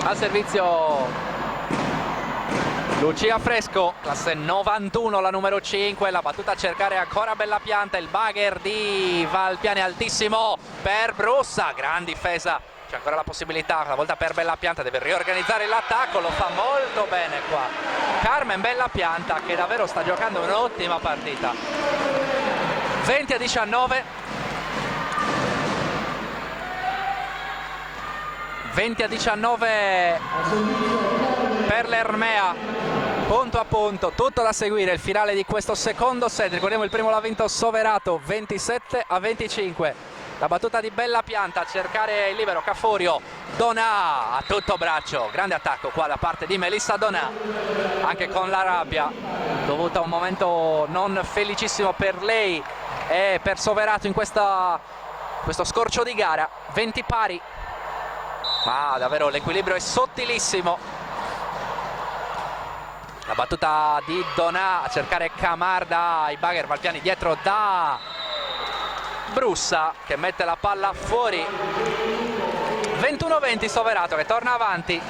Al servizio Lucia Fresco, classe 91, la numero 5, la battuta a cercare ancora Bellapianta, il bagger di Valpiani altissimo per Brussa, gran difesa, c'è ancora la possibilità, una volta per Bellapianta, deve riorganizzare l'attacco, lo fa molto bene qua Carmen Bellapianta che davvero sta giocando un'ottima partita. 20-19, 20-19 per l'Ermea, punto a punto, tutto da seguire il finale di questo secondo set. Ricordiamo il primo l'ha vinto Soverato 27-25, la battuta di Bellapianta a cercare il libero Cafurio, Donà a tutto braccio, grande attacco qua da parte di Melissa Donà, anche con la rabbia dovuta a un momento non felicissimo per lei e per Soverato in questo scorcio di gara. 20 pari, ma davvero l'equilibrio è sottilissimo. La battuta di Donà a cercare Camarda, i bagger Valpiani dietro da Brussa che mette la palla fuori. 21-20 Soverato che torna avanti.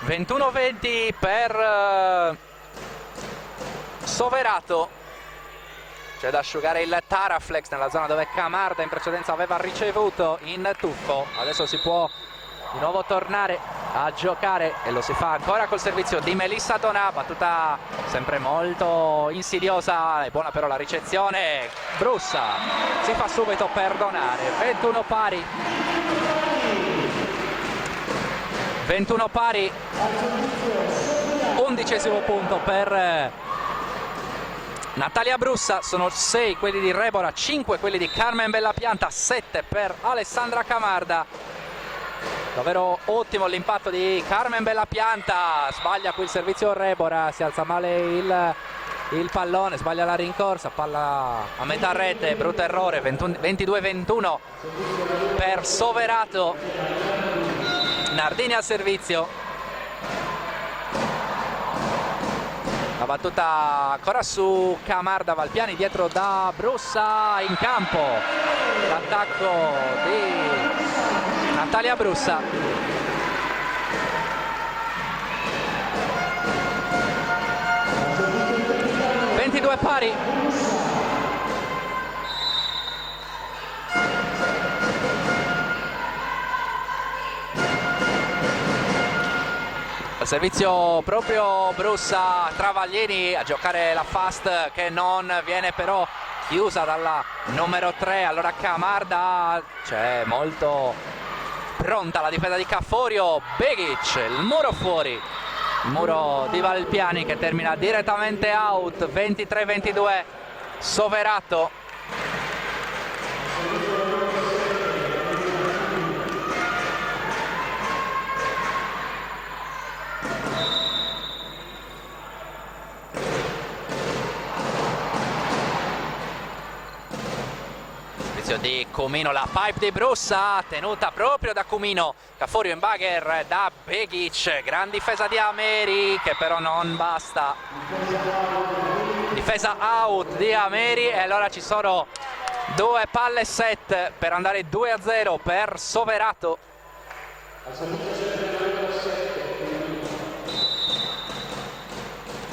...21-20 per Soverato, c'è da asciugare il Taraflex nella zona dove Camarda in precedenza aveva ricevuto in tuffo. Adesso si può di nuovo tornare a giocare e lo si fa ancora col servizio di Melissa Donà, battuta sempre molto insidiosa, è buona però la ricezione. Brussa si fa subito perdonare. 21 pari, 21 pari, 11° punto per Natalia Brussa. Sono 6 quelli di Rebora, 5 quelli di Carmen Bellapianta, 7 per Alessandra Camarda. Davvero ottimo l'impatto di Carmen Bellapianta, sbaglia qui il servizio Rebora, si alza male il pallone, sbaglia la rincorsa, palla a metà rete, brutto errore. 22-21 per Soverato. Nardini al servizio, la battuta ancora su Camarda, Valpiani dietro da Brussa, in campo l'attacco di Natalia Brussa. Due pari. Al servizio proprio Brussa, Travaglini a giocare la fast che non viene però chiusa dalla numero 3. Allora Camarda, c'è molto pronta la difesa di Caforio. Begic, il muro fuori, il muro di Valpiani che termina direttamente out. 23-22 Soverato. Di Comino, la pipe di Brussa tenuta proprio da Comino. Caforio in bagger da Begic, gran difesa di Ameri che però non basta, difesa out di Ameri e allora ci sono due palle set per andare 2-0 per Soverato.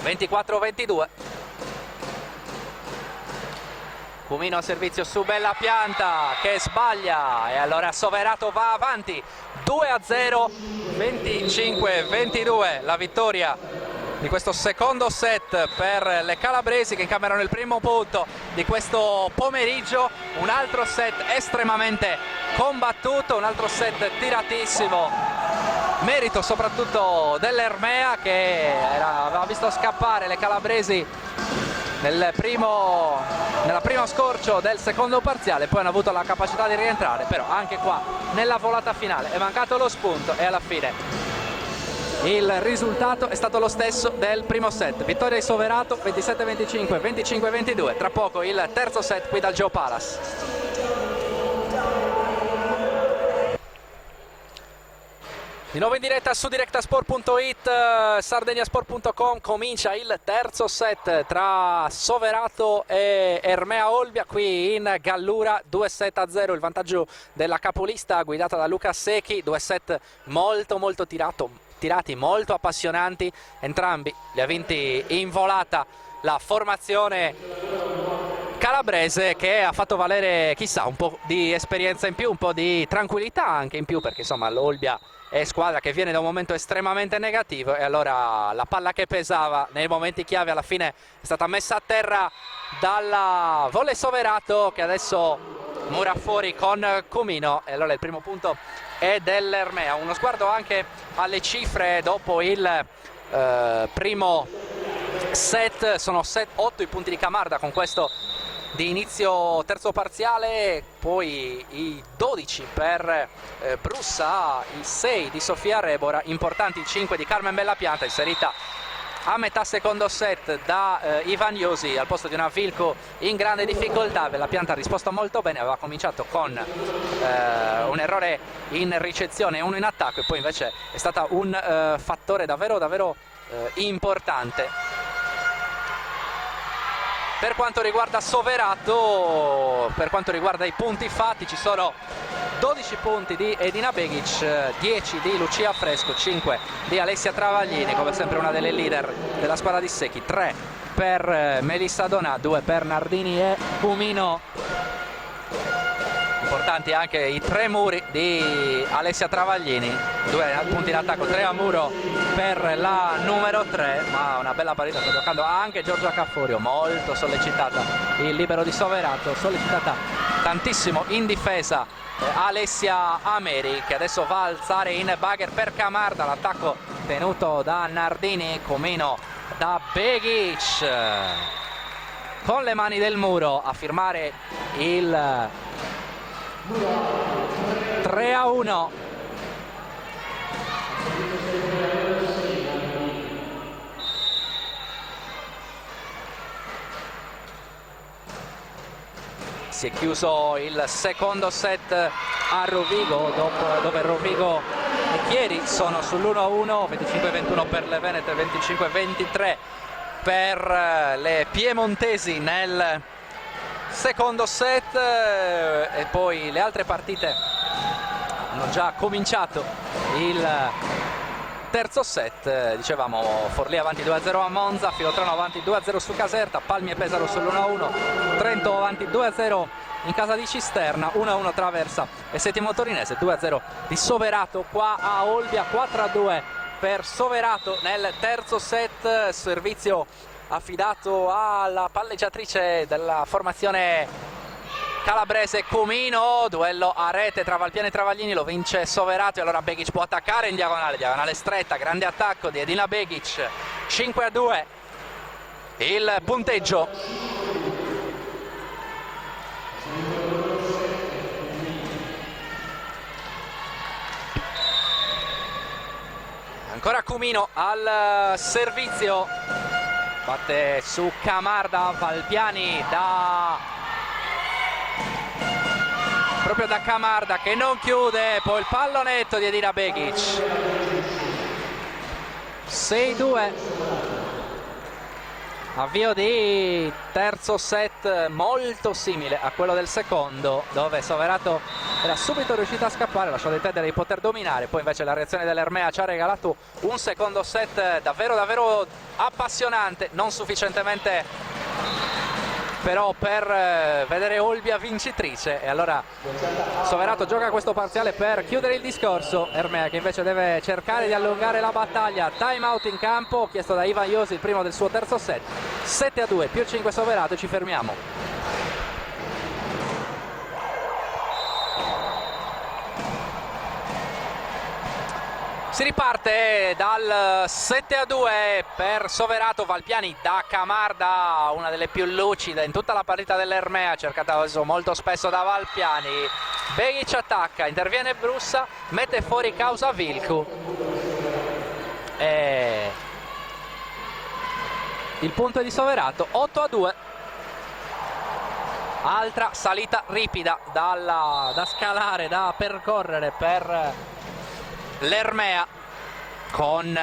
(24-22) Comino a servizio su Bellapianta che sbaglia e allora Soverato va avanti 2-0, 25-22 la vittoria di questo secondo set per le calabresi che incamerano il primo punto di questo pomeriggio. Un altro set estremamente combattuto, un altro set tiratissimo, merito soprattutto dell'Ermea che aveva visto scappare le calabresi nella primo scorcio del secondo parziale, poi hanno avuto la capacità di rientrare, però anche qua nella volata finale è mancato lo spunto e alla fine il risultato è stato lo stesso del primo set. Vittoria di Soverato 27-25, 25-22. Tra poco il terzo set qui dal Geo Palace. Di nuovo in diretta su directasport.it, sardegnasport.com, comincia il terzo set tra Soverato e Ermea Olbia qui in Gallura. 2-7-0 il vantaggio della capolista guidata da Luca Secchi, due set molto tirati, molto appassionanti, entrambi li ha vinti in volata la formazione calabrese che ha fatto valere chissà un po' di esperienza in più, un po' di tranquillità anche in più, perché insomma l'Olbia è squadra che viene da un momento estremamente negativo e allora la palla che pesava nei momenti chiave alla fine è stata messa a terra dalla volley Soverato che adesso mura fuori con Comino e allora il primo punto è dell'Ermea. Uno sguardo anche alle cifre dopo il primo set, sono 8 i punti di Camarda con questo di inizio terzo parziale, poi i 12 per Brussa, i 6 di Sofia Rebora, importanti i 5 di Carmen Bellapianta, inserita a metà secondo set da Ivan Iosi al posto di una Vilco in grande difficoltà. Bellapianta ha risposto molto bene, aveva cominciato con un errore in ricezione e uno in attacco e poi invece è stata un fattore davvero importante. Per quanto riguarda Soverato, per quanto riguarda i punti fatti, ci sono 12 punti di Edina Begic, 10 di Lucia Fresco, 5 di Alessia Travaglini, come sempre una delle leader della squadra di Secchi, 3 per Melissa Donà, 2 per Nardini e Cumino. Importanti anche i 3 muri di Alessia Travaglini, 2 punti in attacco, 3 a muro per la numero 3, ma una bella partita sta giocando anche Giorgia Cafforio, molto sollecitata il libero di Soverato, sollecitata tantissimo in difesa Alessia Ameri, che adesso va a alzare in bugger per Camarda, l'attacco tenuto da Nardini, Comino da Begic, con le mani del muro a firmare il 3-1. Si è chiuso il secondo set a Rovigo, dove Rovigo e Chieri sono sull'1-1, 25-21 per le Venete, 25-23 per le piemontesi nel secondo set, e poi le altre partite hanno già cominciato. Il terzo set, dicevamo, Forlì avanti 2-0 a Monza, Filotrano avanti 2-0 su Caserta, Palmi e Pesaro sull'1-1, Trento avanti 2-0 in casa di Cisterna, 1-1 tra Aversa e Settimo Torinese, 2-0 di Soverato qua a Olbia, 4-2 per Soverato nel terzo set, servizio affidato alla palleggiatrice della formazione calabrese Comino, duello a rete tra Valpiani e Travaglini, lo vince Soverato e allora Begic può attaccare in diagonale stretta, grande attacco di Edina Begic, 5-2 il punteggio. Ancora Comino al servizio, batte su Camarda, Valpiani proprio da Camarda che non chiude, poi il pallonetto di Edina Begic, 6-2. Avvio di terzo set molto simile a quello del secondo, dove Soverato era subito riuscito a scappare, lasciò intendere di poter dominare, poi invece la reazione dell'Ermea ci ha regalato un secondo set davvero appassionante, non sufficientemente però per vedere Olbia vincitrice, e allora Soverato gioca questo parziale per chiudere il discorso. Ermea che invece deve cercare di allungare la battaglia, time out in campo chiesto da Ivan Iosi, il primo del suo terzo set, 7-2 più 5 Soverato, ci fermiamo. Si riparte dal 7-2 per Soverato, Valpiani da Camarda, una delle più lucide in tutta la partita dell'Ermea, cercata adesso molto spesso da Valpiani. Begic attacca, interviene Brussa, mette fuori causa Vilcu. E il punto è di Soverato, 8-2. Altra salita ripida da scalare, da percorrere per l'Ermea, con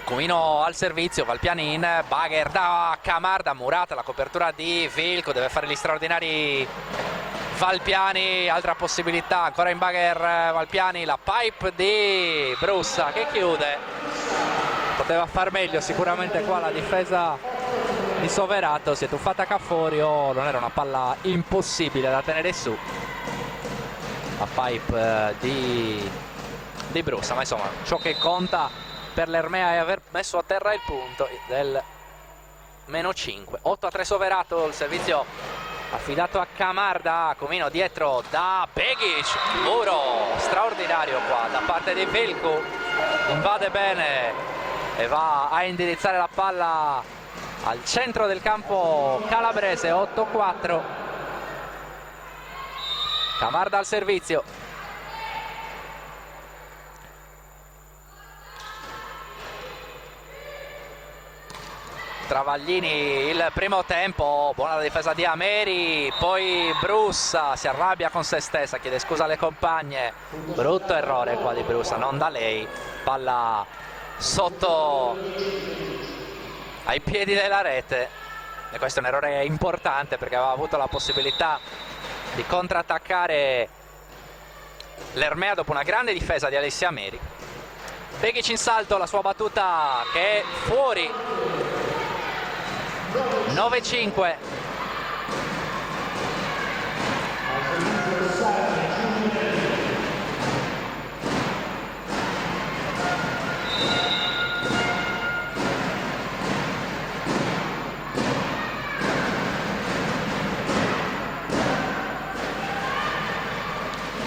Comino al servizio, Valpiani in bugger da Camarda, murata la copertura di Vilco, deve fare gli straordinari Valpiani, altra possibilità, ancora in bugger Valpiani, la pipe di Brussa che chiude, poteva far meglio sicuramente qua la difesa di Soverato, si è tuffata Cafforio, non era una palla impossibile da tenere su, la pipe di Brussa, ma insomma ciò che conta per l'Ermea è aver messo a terra il punto del -5. 8-3 Soverato, il servizio affidato a Camarda, Comino dietro da Begic, muro straordinario qua da parte di Vilcu, invade bene e va a indirizzare la palla al centro del campo calabrese, 8-4. Camarda al servizio, Travaglini il primo tempo, buona la difesa di Ameri, poi Brussa si arrabbia con se stessa, chiede scusa alle compagne, brutto errore qua di Brussa, non da lei, palla sotto ai piedi della rete, e questo è un errore importante perché aveva avuto la possibilità di contrattaccare l'Ermea dopo una grande difesa di Alessia Ameri. Begic in salto, la sua battuta che è fuori 9-5.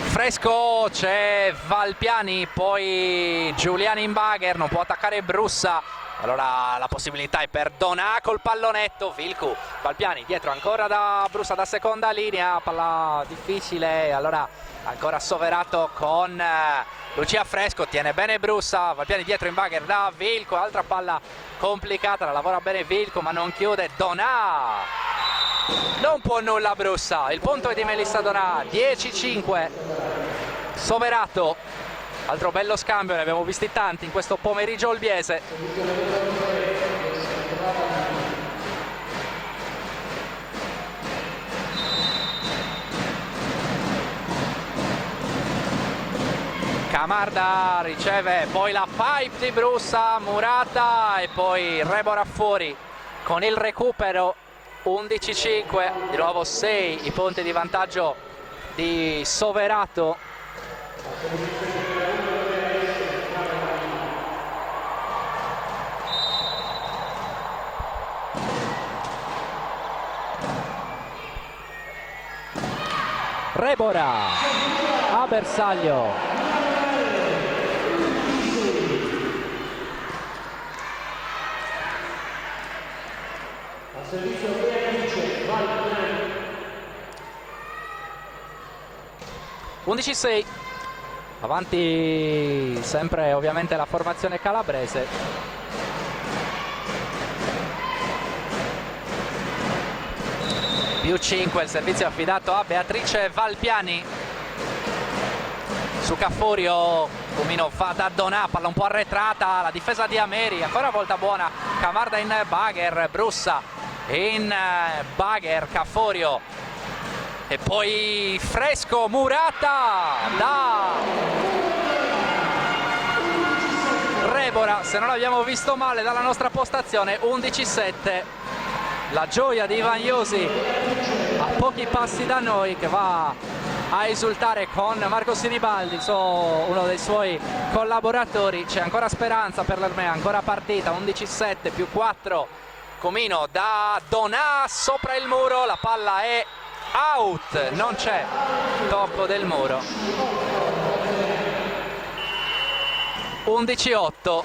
Fresco, c'è Valpiani, poi Giuliani in bagger, non può attaccare Brussa. Allora la possibilità è per Donà col pallonetto, Vilcu, Valpiani dietro ancora da Brussa da seconda linea, palla difficile, allora ancora Soverato con Lucia Fresco, tiene bene Brussa, Valpiani dietro in bagger da Vilcu, altra palla complicata, la lavora bene Vilcu ma non chiude, Donà! Non può nulla Brussa, il punto è di Melissa Donà, 10-5, Soverato, altro bello scambio, ne abbiamo visti tanti in questo pomeriggio olbiese. Camarda riceve poi la pipe di Brussa, Murata e poi Rebora fuori con il recupero. 11-5, di nuovo 6 i punti di vantaggio di Soverato. Rebora a bersaglio. Servizio Beatrice, vai. 11-6, avanti sempre ovviamente la formazione calabrese. Più 5 il servizio affidato a Beatrice Valpiani. Su Caforio, Cumino fa da Donà, palla un po' arretrata, la difesa di Ameri, ancora una volta buona, Camarda in bagger, Brussa in bagger, Caforio e poi Fresco, Murata da Rebora, se non abbiamo visto male dalla nostra postazione. 11-7, la gioia di Ivan Iosi a pochi passi da noi che va a esultare con Marco Sinibaldi, uno dei suoi collaboratori. C'è ancora speranza per l'Ermea, ancora partita. 11-7 più 4, Comino da Donà sopra il muro, la palla è out, non c'è tocco del muro. 11-8,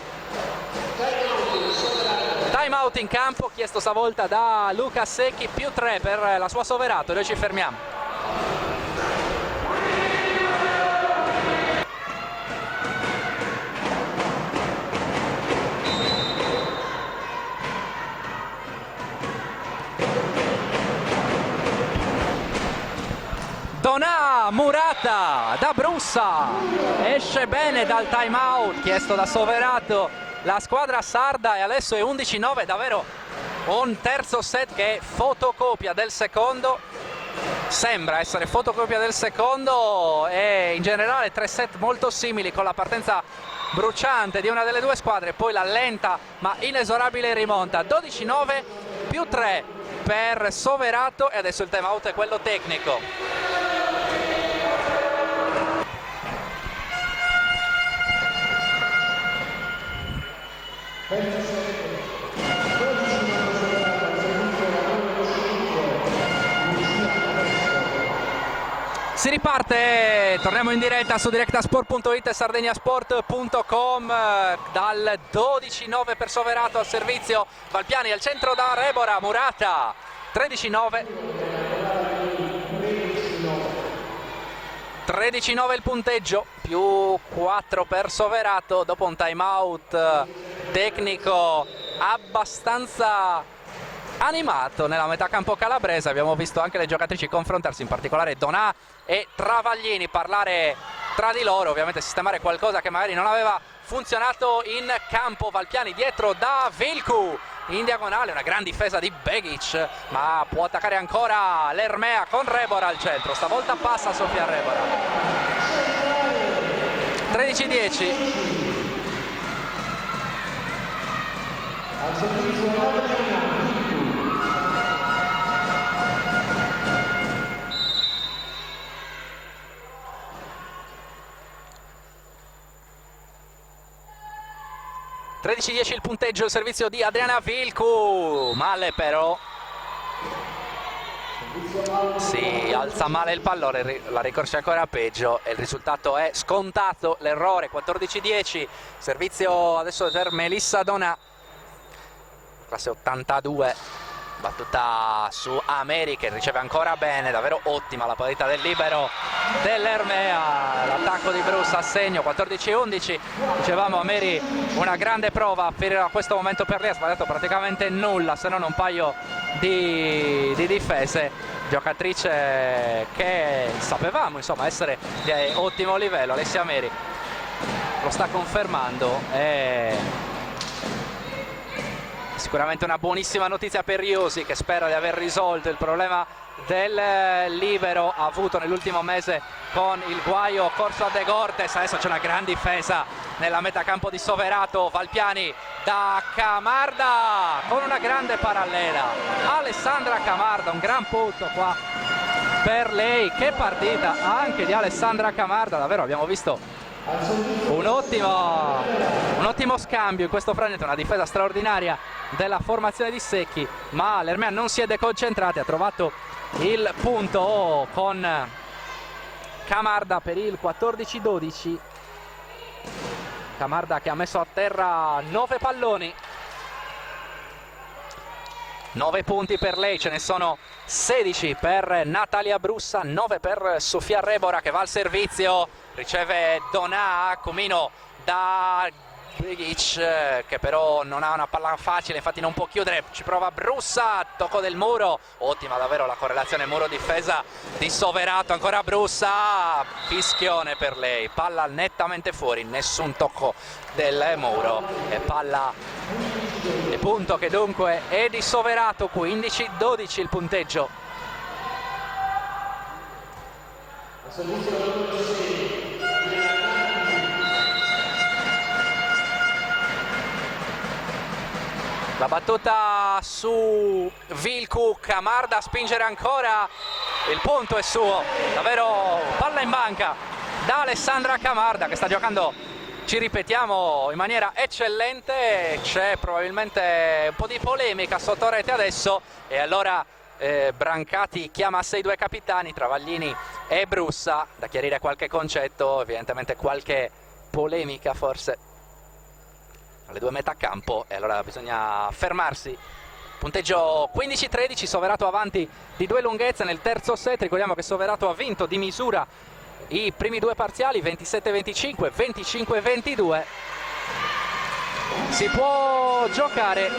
time out in campo chiesto stavolta da Luca Secchi, più 3 per la sua Soverato. Noi ci fermiamo. Donà, Murata da Brussa, esce bene dal time out chiesto da Soverato la squadra sarda e adesso è 11-9, davvero un terzo set che è fotocopia del secondo, sembra essere fotocopia del secondo e in generale 3 set molto simili con la partenza bruciante di una delle due squadre, poi la lenta ma inesorabile rimonta. 12-9 più 3 per Soverato e adesso il time out è quello tecnico. Si riparte, torniamo in diretta su directasport.it e sardegnasport.com dal 12-9 per Soverato al servizio, Valpiani al centro da Rebora, Murata, 13-9. 13-9 il punteggio, più 4 per Soverato dopo un time out tecnico abbastanza animato nella metà campo calabrese. Abbiamo visto anche le giocatrici confrontarsi, in particolare Donà e Travaglini, parlare tra di loro, ovviamente sistemare qualcosa che magari non aveva funzionato in campo. Valpiani dietro da Vilcu in diagonale, una gran difesa di Begic, ma può attaccare ancora l'Ermea con Rebora al centro, stavolta passa Sofia Rebora. 13-10. 13-10 il punteggio, il servizio di Adriana Vilcu, male però. Si alza male il pallone, la ricorse ancora peggio e il risultato è scontato, l'errore. 14-10, servizio adesso per Melissa Donà, classe 82, battuta su Ameri che riceve ancora bene, davvero ottima la partita del libero dell'Ermea. L'attacco di Brussa a segno. 14-11, dicevamo Ameri una grande prova fino a questo momento per lei, ha sbagliato praticamente nulla se non un paio di difese. Giocatrice che sapevamo insomma essere di ottimo livello. Alessia Ameri lo sta confermando e sicuramente una buonissima notizia per Iosi, che spera di aver risolto il problema del libero avuto nell'ultimo mese con il guaio corso a De Gortes. Adesso c'è una gran difesa nella metacampo di Soverato. Valpiani da Camarda con una grande parallela. Alessandra Camarda, un gran punto qua per lei. Che partita anche di Alessandra Camarda, davvero abbiamo visto un ottimo scambio in questo frangente, una difesa straordinaria della formazione di Secchi, ma l'Ermea non si è deconcentrata, ha trovato il punto con Camarda per il 14-12. Camarda che ha messo a terra 9 palloni, 9 punti per lei, ce ne sono 16 per Natalia Brussa, 9 per Sofia Rebora che va al servizio, riceve Donà, Comino da Begic che però non ha una palla facile, infatti non può chiudere, ci prova Brussa, tocco del muro, ottima davvero la correlazione muro-difesa di Soverato, ancora Brussa, fischione per lei, palla nettamente fuori, nessun tocco del muro e palla e punto che dunque è di Soverato. 15-12 il punteggio. La battuta su Vilcu, Camarda a spingere ancora, il punto è suo, davvero palla in banca da Alessandra Camarda che sta giocando, ci ripetiamo, in maniera eccellente. C'è probabilmente un po' di polemica sotto rete adesso e allora Brancati chiama a sé i due capitani, Travaglini e Brussa, da chiarire qualche concetto, evidentemente qualche polemica forse alle due metacampo e allora bisogna fermarsi. Punteggio 15-13, Soverato avanti di 2 lunghezze nel terzo set. Ricordiamo che Soverato ha vinto di misura i primi 2 parziali, 27-25, 25-22. Si può giocare.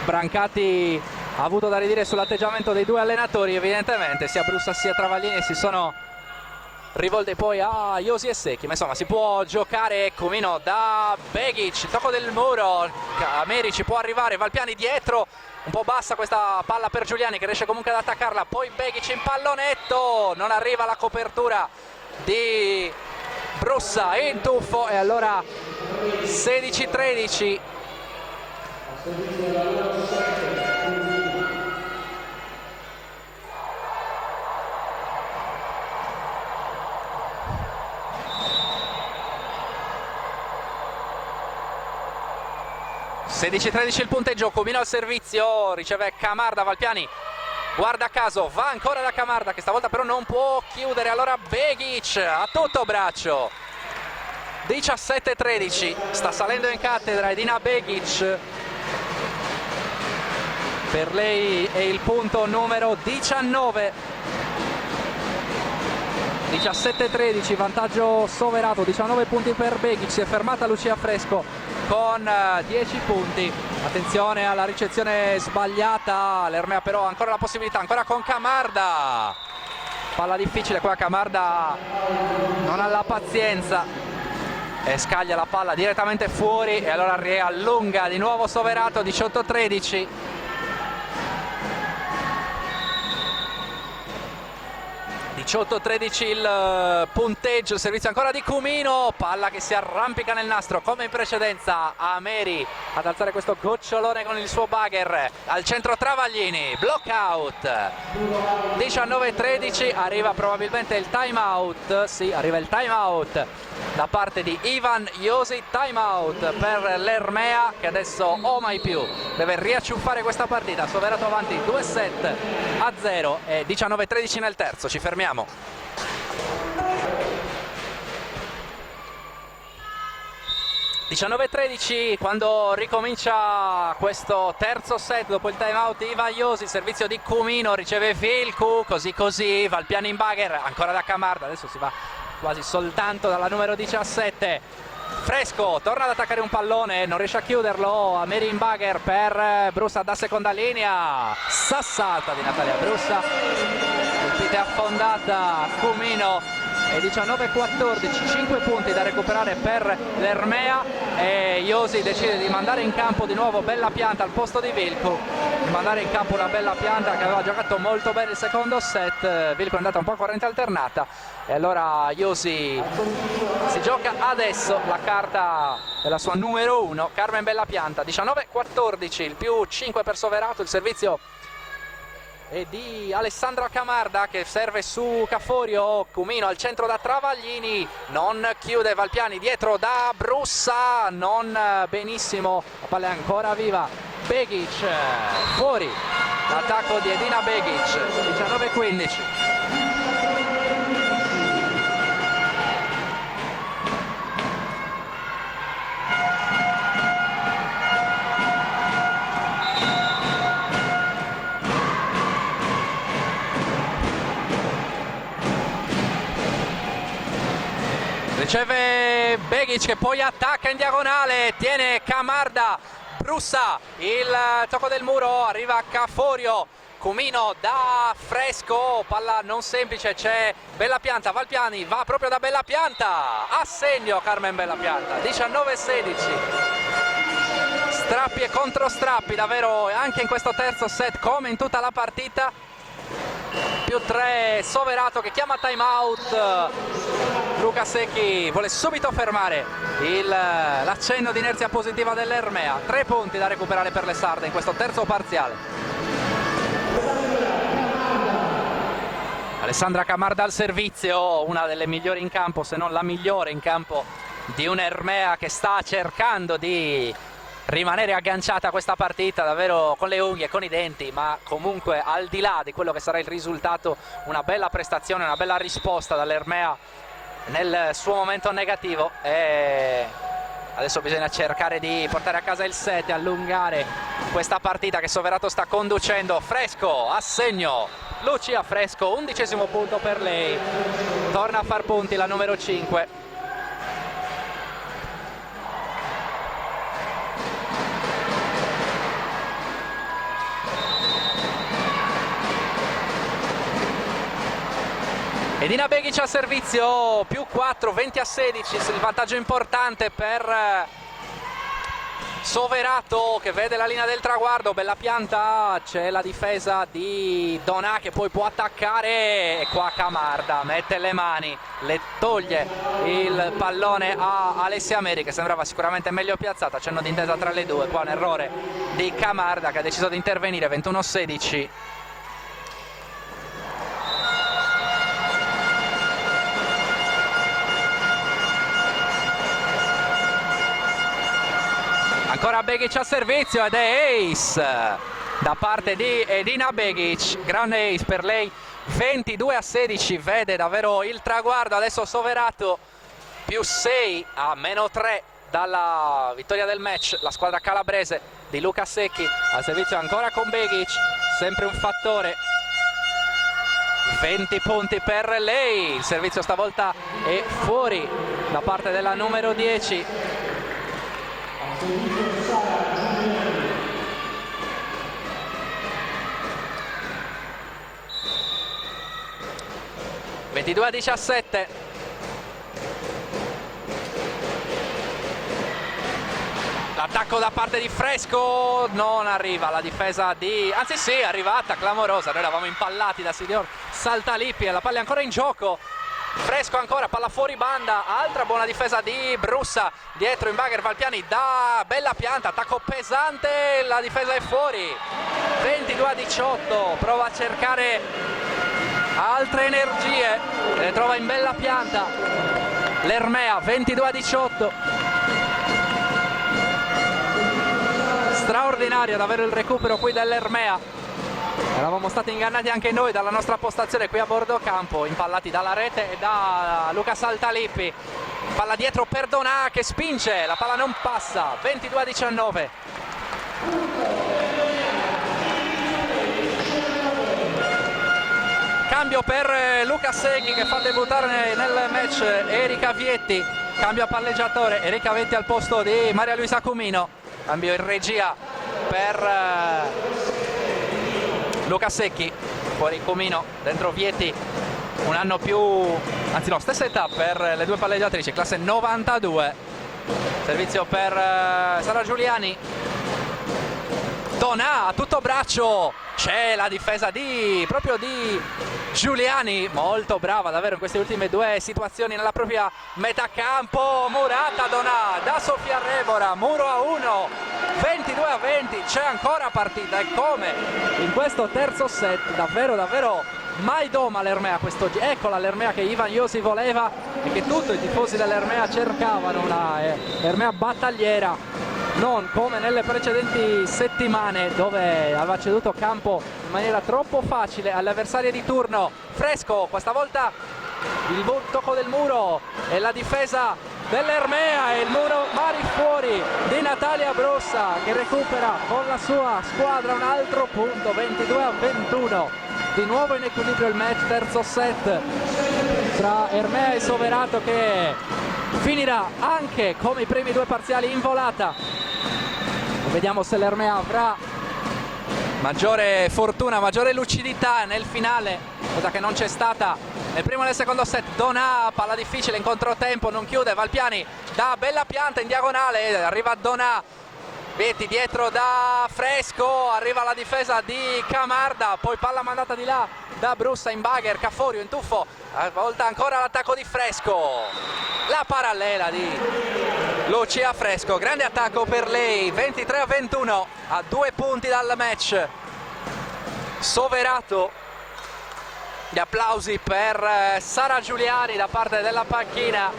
Brancati ha avuto da ridire sull'atteggiamento dei due allenatori, evidentemente sia Brussa sia Travaglini si sono rivolte poi a Iosi e Secchi, ma insomma si può giocare. Comino da Begic, il tocco del muro, Ameri ci può arrivare, Valpiani dietro, un po' bassa questa palla per Giuliani che riesce comunque ad attaccarla, poi Begic in pallonetto, non arriva la copertura di Brussa, in tuffo e allora 16-13. (16-13) il punteggio. Comino al servizio, riceve Camarda, Valpiani guarda caso, va ancora da Camarda che stavolta però non può chiudere, allora Begic a tutto braccio. 17-13, sta salendo in cattedra Edina Begic, per lei è il punto numero 19. 17-13, vantaggio Soverato, 19 punti per Begic, si è fermata Lucia Fresco con 10 punti. Attenzione alla ricezione sbagliata, l'Ermea però ha ancora la possibilità, ancora con Camarda, palla difficile qua, Camarda non ha la pazienza e scaglia la palla direttamente fuori e allora riallunga di nuovo Soverato. 18-13. 18-13 il punteggio, il servizio ancora di Cumino, palla che si arrampica nel nastro come in precedenza. Ameri ad alzare questo gocciolone con il suo bagger, al centro Travaglini, block out. 19-13, arriva probabilmente il time out, sì, arriva il time out da parte di Ivan Josi, time out per l'Ermea che adesso o mai più deve riacciuffare questa partita. Soverato avanti 2-0 e 19-13 nel terzo, ci fermiamo. (19-13) quando ricomincia questo terzo set dopo il time out di Ivan Josi. Il servizio di Cumino, riceve Vilcu, così Valpiani in bagger, ancora da Camarda, adesso si va quasi soltanto dalla numero 17. Fresco torna ad attaccare un pallone, non riesce a chiuderlo. Ameri in bagger per Brussa da seconda linea, sassata di Natalia Brussa, colpita e affondata Cumino. E 19-14, 5 punti da recuperare per l'Ermea e Josi decide di mandare in campo di nuovo Bella Pianta al posto di Vilcu, di mandare in campo una Bella Pianta che aveva giocato molto bene il secondo set. Vilcu è andata un po' a corrente alternata e allora Josi si gioca adesso la carta della sua numero 1, Carmen Bella Pianta. 19-14, il più 5 per Soverato, il servizio e di Alessandra Camarda che serve su Caforio. Cumino al centro da Travaglini, non chiude Valpiani, dietro da Brussa, non benissimo, la palla è ancora viva. Begic fuori, l'attacco di Edina Begic. 19-15. Riceve Begic che poi attacca in diagonale, tiene Camarda, Brussa, il tocco del muro, arriva Caforio, Cumino da Fresco, palla non semplice, c'è Bella Pianta, Valpiani va proprio da Bella Pianta, a segno Carmen Bella Pianta. 19-16. Strappi e controstrappi davvero anche in questo terzo set come in tutta la partita. Più 3 Soverato che chiama time out. Luca Secchi vuole subito fermare l'accenno di inerzia positiva dell'Ermea. 3 punti da recuperare per le sarde in questo terzo parziale. Alessandra Camarda al servizio, una delle migliori in campo, se non la migliore in campo di un'Ermea che sta cercando di rimanere agganciata a questa partita davvero con le unghie, con i denti, ma comunque al di là di quello che sarà il risultato, una bella prestazione, una bella risposta dall'Ermea nel suo momento negativo. E adesso bisogna cercare di portare a casa il set e allungare questa partita che Soverato sta conducendo. Fresco a segno, Lucia Fresco, 11° punto per lei, torna a far punti la numero 5. Edina Begic al servizio, più 4, 20-16, il vantaggio importante per Soverato che vede la linea del traguardo. Bella Pianta, c'è la difesa di Donà che poi può attaccare e qua Camarda mette le mani, le toglie il pallone a Alessia Ameri che sembrava sicuramente meglio piazzata. Cenno d'intesa tra le due, qua un errore di Camarda che ha deciso di intervenire. 21-16. Ancora Begic a servizio ed è ace da parte di Edina Begic, grande ace per lei. 22-16, vede davvero il traguardo. Adesso Soverato più 6 a meno 3 dalla vittoria del match, la squadra calabrese di Luca Secchi al servizio ancora con Begic, sempre un fattore. 20 punti per lei, il servizio stavolta è fuori da parte della numero 10. 22-17. L'attacco da parte di Fresco, non arriva la difesa di... anzi sì, è arrivata, clamorosa. Noi eravamo impallati da signor Saltalippi e la palla è ancora in gioco. Fresco ancora, palla fuori banda, altra buona difesa di Brussa, dietro in bagger Valpiani da bella pianta, attacco pesante, la difesa è fuori. 22-18, prova a cercare altre energie, le trova in bella pianta l'Ermea. 22-18, straordinario davvero il recupero qui dell'Ermea. Eravamo stati ingannati anche noi dalla nostra postazione qui a bordo campo, impallati dalla rete e da Luca Saltalippi. Palla dietro per Donà che spinge, la palla non passa. 22-19. Cambio per Luca Secchi che fa debuttare nel match Erika Vietti. Cambio a palleggiatore, Erika Vietti al posto di Maria Luisa Cumino. Cambio in regia per Luca Secchi, fuori Comino, dentro Vietti, un anno più, anzi no, stessa età per le due palleggiatrici, classe 92. Servizio per Sara Giuliani. Donà a tutto braccio, c'è la difesa proprio di Giuliani, molto brava davvero in queste ultime due situazioni nella propria metà campo. Murata Donà da Sofia Rebora, muro a 1, 22-20, c'è ancora partita e come in questo terzo set, davvero mai doma l'Ermea quest'oggi. Eccola l'Ermea che Ivan Iosi voleva e che tutti i tifosi dell'Ermea cercavano, una Ermea battagliera, non come nelle precedenti settimane dove aveva ceduto campo in maniera troppo facile alle avversarie di turno. Fresco, questa volta il tocco del muro e la difesa dell'Ermea e il muro mari fuori di Natalia Brussa che recupera con la sua squadra un altro punto. 22-21, di nuovo in equilibrio il match, terzo set tra Ermea e Soverato che finirà anche come i primi due parziali in volata. Vediamo se l'Ermea avrà maggiore fortuna, maggiore lucidità nel finale, cosa che non c'è stata nel primo e nel secondo set. Donà, palla difficile in controtempo, non chiude, Valpiani da bella pianta in diagonale, arriva Donà, Vietti dietro da Fresco, arriva la difesa di Camarda, poi palla mandata di là da Brussa in bagger, Caforio in tuffo, a volta ancora l'attacco di Fresco, la parallela di Lucia Fresco, grande attacco per lei. 23-21, a 2 punti dal match. Soverato, gli applausi per Sara Giuliani da parte della panchina.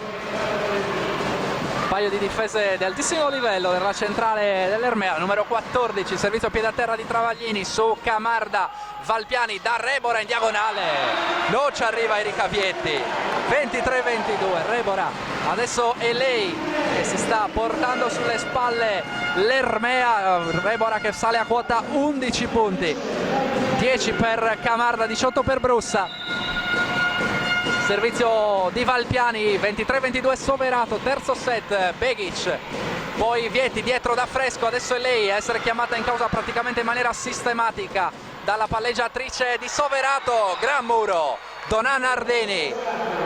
Un paio di difese di altissimo livello della centrale dell'Ermea, numero 14, servizio a piede a terra di Travaglini su Camarda, Valpiani da Rebora in diagonale, non ci arriva Erika Vietti. 23-22, Rebora adesso è lei che si sta portando sulle spalle l'Ermea. Rebora che sale a quota 11 punti, 10 per Camarda, 18 per Brussa. Servizio di Valpiani, 23-22 Soverato, terzo set, Begic, poi Vietti dietro da Fresco, adesso è lei a essere chiamata in causa praticamente in maniera sistematica dalla palleggiatrice di Soverato. Gran muro, Donà Nardini,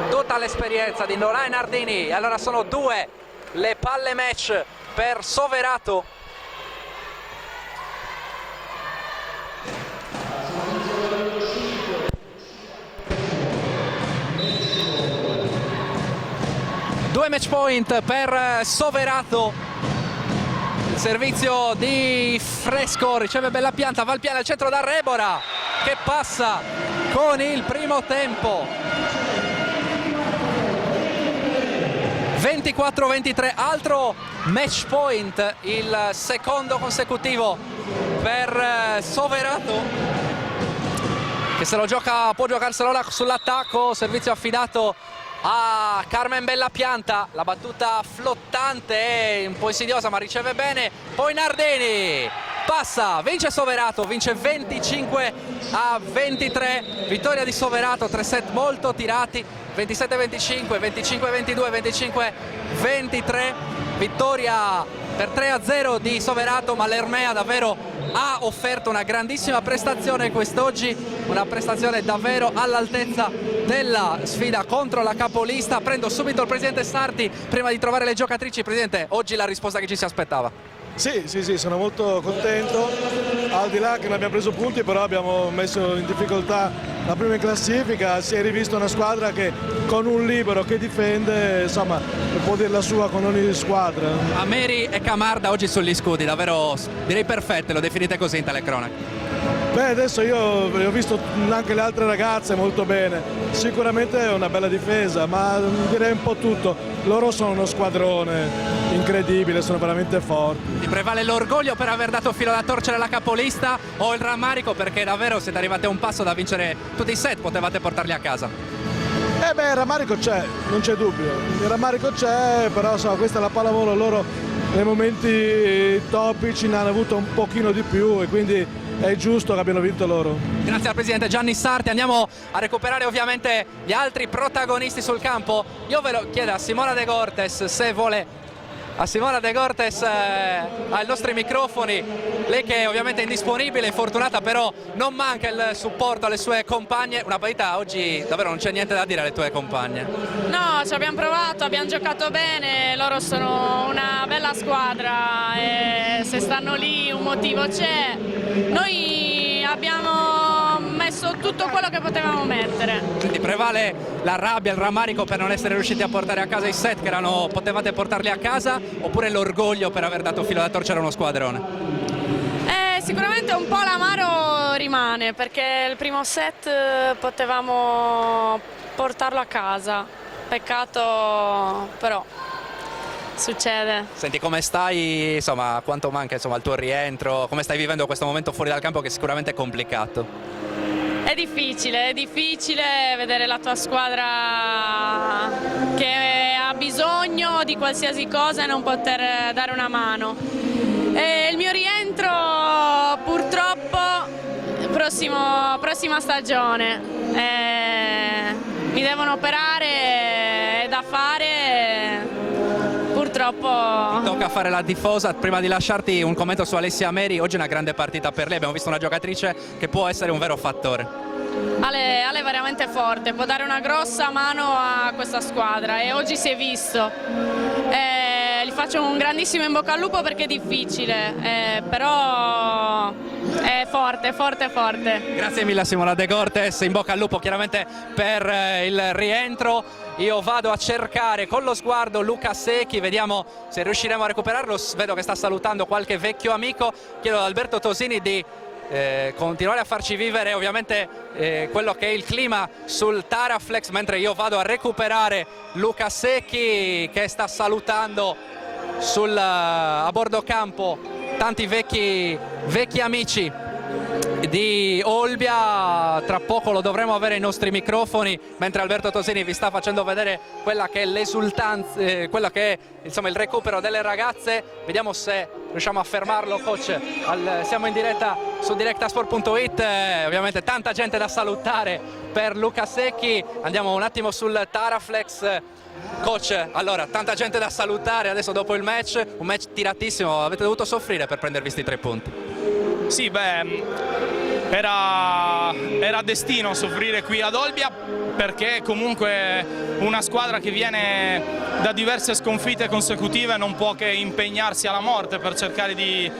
tutta l'esperienza di Donà Nardini, allora sono 2 le palle match per Soverato. Due match point per Soverato. Il servizio di Fresco, riceve bella pianta, Valpiani al centro da Rebora che passa con il primo tempo. 24-23, altro match point, il secondo consecutivo per Soverato che se lo gioca, può giocarselo sull'attacco. Servizio affidato a Carmen Bellapianta, la battuta flottante è un po' insidiosa ma riceve bene, poi Nardini passa, vince Soverato, vince 25-23, vittoria di Soverato, 3 set molto tirati, 27-25, 25-22, 25-23, vittoria per 3-0 di Soverato, ma l'Ermea davvero ha offerto una grandissima prestazione quest'oggi, una prestazione davvero all'altezza della sfida contro la capolista. Prendo subito il presidente Sarti prima di trovare le giocatrici. Presidente, oggi la risposta che ci si aspettava? Sì, sono molto contento, al di là che non abbiamo preso punti, però abbiamo messo in difficoltà la prima in classifica, si è rivista una squadra che con un libero che difende, insomma, può dire la sua con ogni squadra. Ameri e Camarda oggi sugli scudi, davvero direi perfette, lo definite così in telecronaca. Beh, adesso io ho visto anche le altre ragazze molto bene, sicuramente è una bella difesa, ma direi un po' tutto. Loro sono uno squadrone incredibile, sono veramente forti. Ti prevale l'orgoglio per aver dato filo da torcere alla capolista o il rammarico perché davvero siete arrivati a un passo da vincere tutti i set, potevate portarli a casa? Il rammarico c'è, non c'è dubbio, il rammarico c'è, però insomma, questa è la pallavolo, loro nei momenti topici ne hanno avuto un pochino di più e quindi è giusto che abbiano vinto loro. Grazie al presidente Gianni Sarti, andiamo a recuperare ovviamente gli altri protagonisti sul campo. Io ve lo chiedo a Simona De Cortes se vuole, a Simona De Cortes ai nostri microfoni, lei che è ovviamente indisponibile, infortunata, però non manca il supporto alle sue compagne. Una partita oggi davvero non c'è niente da dire alle tue compagne. No, ci abbiamo provato, abbiamo giocato bene, loro sono una bella squadra e se stanno lì un motivo c'è. Noi abbiamo messo tutto quello che potevamo mettere. Quindi prevale la rabbia, il rammarico per non essere riusciti a portare a casa i set che potevate portarli a casa, oppure l'orgoglio per aver dato filo da torcere a uno squadrone? Sicuramente un po' l'amaro rimane perché il primo set potevamo portarlo a casa, peccato però succede. Senti, come stai, insomma, quanto manca insomma, il tuo rientro, come stai vivendo questo momento fuori dal campo che sicuramente è complicato? È difficile vedere la tua squadra che ha bisogno di qualsiasi cosa e non poter dare una mano. E il mio rientro purtroppo prossima stagione. Mi devono operare, è da fare. Purtroppo tocca fare la tifosa. Prima di lasciarti un commento su Alessia Ameri, oggi è una grande partita per lei, abbiamo visto una giocatrice che può essere un vero fattore. Ale è veramente forte, può dare una grossa mano a questa squadra e oggi si è visto. Gli faccio un grandissimo in bocca al lupo perché è difficile, però è forte. Grazie mille a Simona De Cortes, in bocca al lupo chiaramente per il rientro. Io vado a cercare con lo sguardo Luca Secchi, vediamo se riusciremo a recuperarlo, vedo che sta salutando qualche vecchio amico. Chiedo ad Alberto Tosini di continuare a farci vivere ovviamente quello che è il clima sul Taraflex, mentre io vado a recuperare Luca Secchi che sta salutando a bordo campo tanti vecchi amici di Olbia. Tra poco lo dovremo avere ai nostri microfoni, mentre Alberto Tosini vi sta facendo vedere quella che è l'esultanza, quella che è insomma il recupero delle ragazze. Vediamo se riusciamo a fermarlo, coach. Siamo in diretta su directasport.it, ovviamente tanta gente da salutare per Luca Secchi. Andiamo un attimo sul Taraflex. Coach, allora, tanta gente da salutare adesso dopo il match, un match tiratissimo, avete dovuto soffrire per prendervi questi 3 punti. Sì, era destino soffrire qui ad Olbia perché comunque una squadra che viene da diverse sconfitte consecutive non può che impegnarsi alla morte per cercare di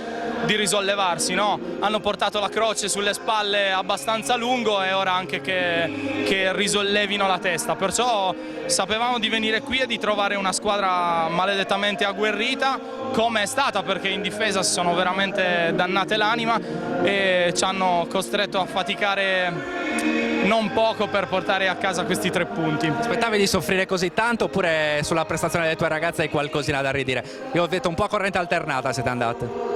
risollevarsi, no? Hanno portato la croce sulle spalle abbastanza a lungo e ora anche che risollevino la testa, perciò sapevamo di venire qui e di trovare una squadra maledettamente agguerrita come è stata, perché in difesa si sono veramente dannate l'anima e ci hanno costretto a faticare non poco per portare a casa questi 3 punti. Aspettavi di soffrire così tanto oppure sulla prestazione delle tue ragazze hai qualcosina da ridire? Io ho detto un po' a corrente alternata siete andate.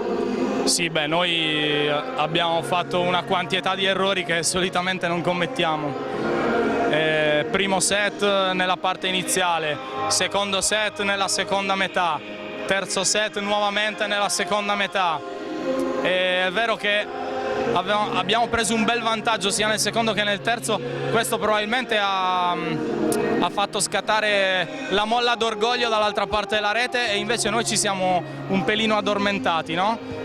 Sì, noi abbiamo fatto una quantità di errori che solitamente non commettiamo. Primo set nella parte iniziale, secondo set nella seconda metà, terzo set nuovamente nella seconda metà. È vero che abbiamo preso un bel vantaggio sia nel secondo che nel terzo, questo probabilmente ha fatto scattare la molla d'orgoglio dall'altra parte della rete e invece noi ci siamo un pelino addormentati, no?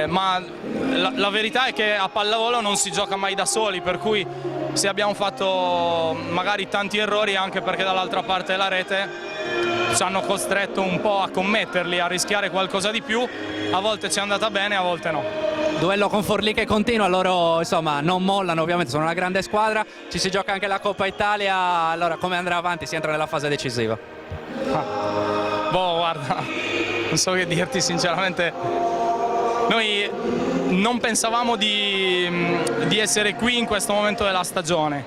Ma la verità è che a pallavolo non si gioca mai da soli, per cui se abbiamo fatto magari tanti errori anche perché dall'altra parte della rete ci hanno costretto un po' a commetterli, a rischiare qualcosa di più. A volte ci è andata bene, a volte no. Duello con Forlì che continua, loro insomma non mollano, ovviamente sono una grande squadra, ci si gioca anche la Coppa Italia, allora come andrà avanti? Si entra nella fase decisiva. Boh, guarda, non so che dirti sinceramente. Noi non pensavamo di essere qui in questo momento della stagione,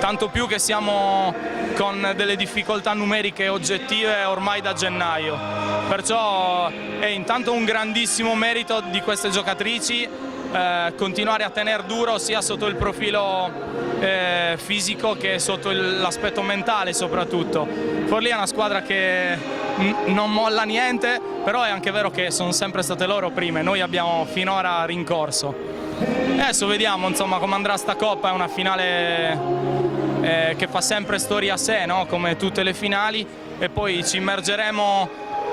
tanto più che siamo con delle difficoltà numeriche oggettive ormai da gennaio. Perciò è intanto un grandissimo merito di queste giocatrici continuare a tenere duro sia sotto il profilo fisico che sotto l'aspetto mentale soprattutto. Forlì è una squadra che non molla niente, però è anche vero che sono sempre state loro prime, noi abbiamo finora rincorso. Adesso vediamo insomma come andrà sta Coppa, è una finale che fa sempre storia a sé, no? Come tutte le finali, e poi ci immergeremo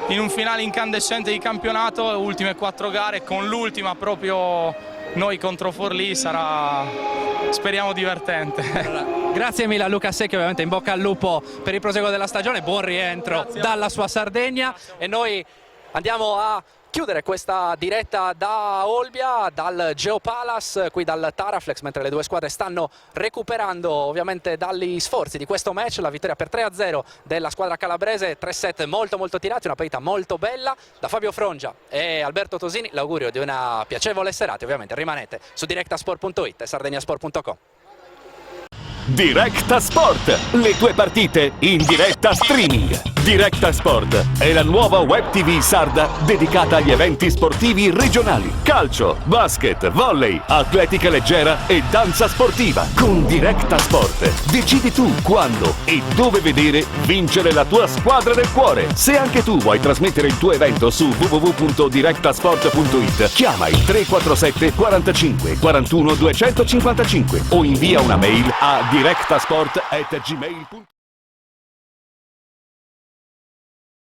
in un finale incandescente di campionato, le ultime 4 gare, con l'ultima proprio noi contro Forlì, sarà, speriamo, divertente. Grazie mille a Luca Secchi, ovviamente in bocca al lupo per il proseguo della stagione, buon rientro dalla sua Sardegna e noi andiamo a chiudere questa diretta da Olbia, dal Geopalace, qui dal Taraflex, mentre le due squadre stanno recuperando ovviamente dagli sforzi di questo match. La vittoria per 3-0 della squadra calabrese, 3 set molto tirati, una partita molto bella. Da Fabio Frongia e Alberto Tosini l'augurio di una piacevole serata, ovviamente rimanete su directasport.it e sardegnasport.com. Directa Sport, le tue partite in diretta streaming. Directa Sport è la nuova web TV sarda dedicata agli eventi sportivi regionali. Calcio, basket, volley, atletica leggera e danza sportiva. Con Directa Sport decidi tu quando e dove vedere vincere la tua squadra del cuore. Se anche tu vuoi trasmettere il tuo evento su www.directasport.it, chiama il 347 45 41 255 o invia una mail a directasport@gmail.com.